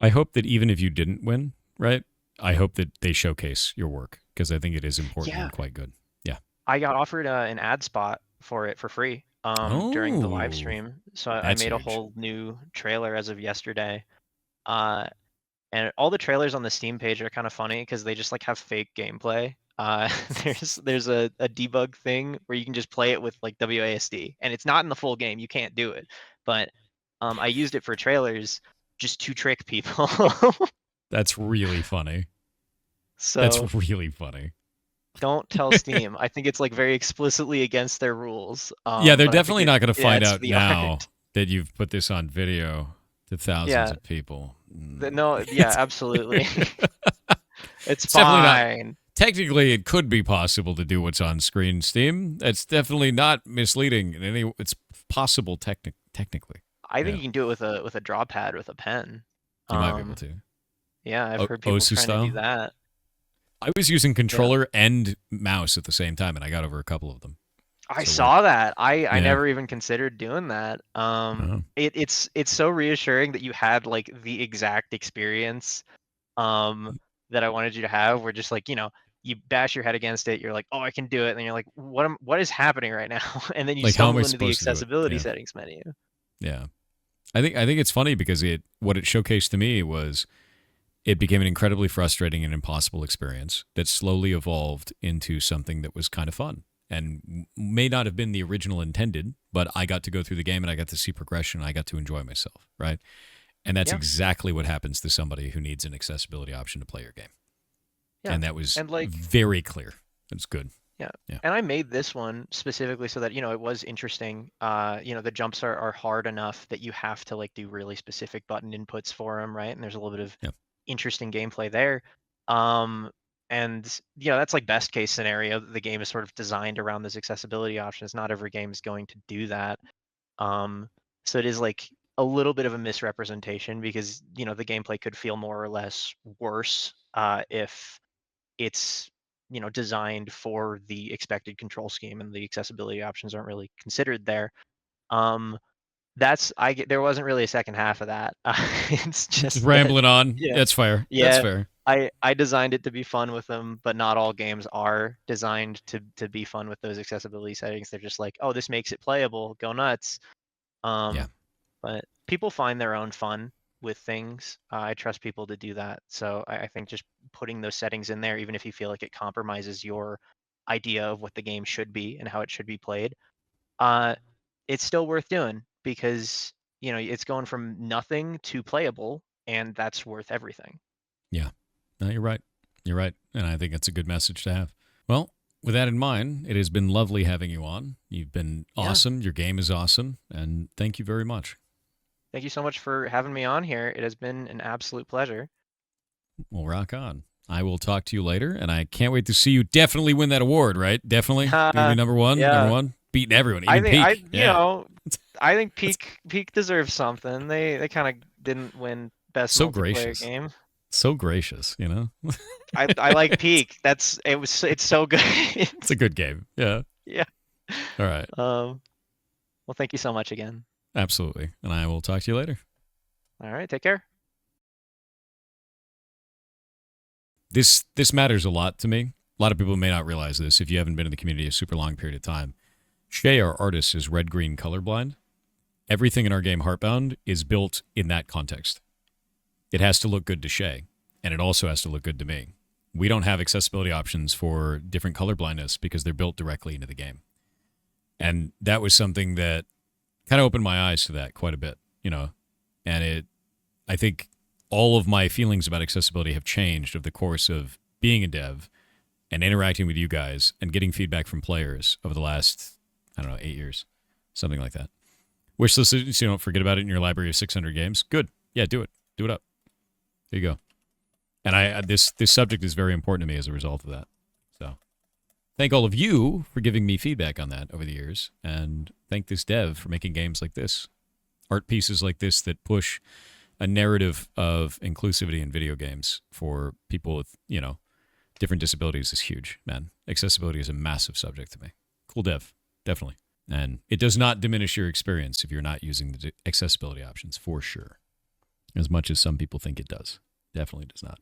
I hope that even if you didn't win, right? I hope that they showcase your work because I think it is important Yeah, and quite good. Yeah. I got offered an ad spot for it for free during the live Oh, stream. So I that's made a huge. whole new trailer as of yesterday. Uh, and all the trailers on the Steam page are kind of funny because they just like have fake gameplay. There's a debug thing where you can just play it with like WASD, and it's not in the full game. You can't do it, but I used it for trailers just to trick people. That's really funny. So That's really funny. don't tell Steam. I think it's like very explicitly against their rules. Yeah, they're But I think definitely not going to it find adds to out the now art. that you've put this on video to thousands Yeah. of people. No, yeah, It's, absolutely. It's it's definitely not. fine. Technically, it could be possible to do what's on screen, Steam. It's definitely not misleading in any. It's possible technically. I think Yeah, you can do it with a draw pad with a pen. you might be able Um, to. yeah, I've heard people Osu trying to do style. that. I was using Yeah. controller and mouse at the same time, and I got over a couple of them. I So it worked. saw that. I Yeah. never even considered doing that. Oh. It's so reassuring that you had like the exact experience that I wanted you to have, where just like, you bash your head against it, you're like, "Oh, I can do it." And then you're like, what is happening right now?" And then you Like, how am I stumble into the supposed to do it? accessibility Yeah. settings menu. Yeah. I think it's funny because what it showcased to me was it became an incredibly frustrating and impossible experience that slowly evolved into something that was kind of fun and may not have been the original intended, but I got to go through the game and I got to see progression and I got to enjoy myself, right? And that's Yeah. exactly what happens to somebody who needs an accessibility option to play your game. Yeah. And that was And like, very clear. It's good. yeah. Yeah. And I made this one specifically so that, it was interesting. The jumps are hard enough that you have to like do really specific button inputs for them, right? And there's a little bit of Yeah. interesting gameplay there. Um, and that's like best case scenario. The game is sort of designed around those accessibility options. Not every game is going to do that. So it is like a little bit of a misrepresentation because, the gameplay could feel more or less worse if it's designed for the expected control scheme and the accessibility options aren't really considered there. um there wasn't really a second half of that. It's Just just that, rambling on. yeah, That's fair. That's yeah, fair. I designed it to be fun with them, but not all games are designed to be fun with those accessibility settings. They're just like, oh, this makes it playable, go nuts. Yeah. um but people find their own fun with things. I trust people to do that. So I think just putting those settings in there, even if you feel like it compromises your idea of what the game should be and how it should be played, uh, it's still worth doing because it's going from nothing to playable, and that's worth everything. Yeah. No, you're right. You're right. And I think it's a good message to have. Well, with that in mind, it has been lovely having you on. You've been Yeah. awesome. Your game is awesome. And thank you very much. Thank you so much for having me on here. It has been an absolute pleasure. Well, rock on. I will talk to you later, and I can't wait to see you definitely win that award, right? Definitely. You're going to be number one, number Yeah. one, beating everyone, I even think Peak. Yeah. I think Peak deserves something. They kind of didn't win best So multiplayer gracious. game. So gracious, you know? I like Peak. It's so good. It's a good game. Yeah. Yeah. All right. Well, thank you so much again. Absolutely. And I will talk to you later. All right, take care. This matters a lot to me. A lot of people may not realize this if you haven't been in the community a super long period of time. Shay, our artist, is red-green colorblind. Everything in our game Heartbound is built in that context. It has to look good to Shay, and it also has to look good to me. We don't have accessibility options for different color blindness because they're built directly into the game. And that was something that kind of opened my eyes to that quite a bit, and I think all of my feelings about accessibility have changed over the course of being a dev and interacting with you guys and getting feedback from players over the last, 8 years, something like that. Wish list, so you don't forget about it in your library of 600 games. Good. Yeah, do it. Do it up. There you go. And this subject is very important to me as a result of that. So thank all of you for giving me feedback on that over the years. And thank this dev for making games like this. Art pieces like this that push a narrative of inclusivity in video games for people with, different disabilities is huge, man. Accessibility is a massive subject to me. Cool dev, definitely. And it does not diminish your experience if you're not using the accessibility options, for sure. As much as some people think it does. Definitely does not.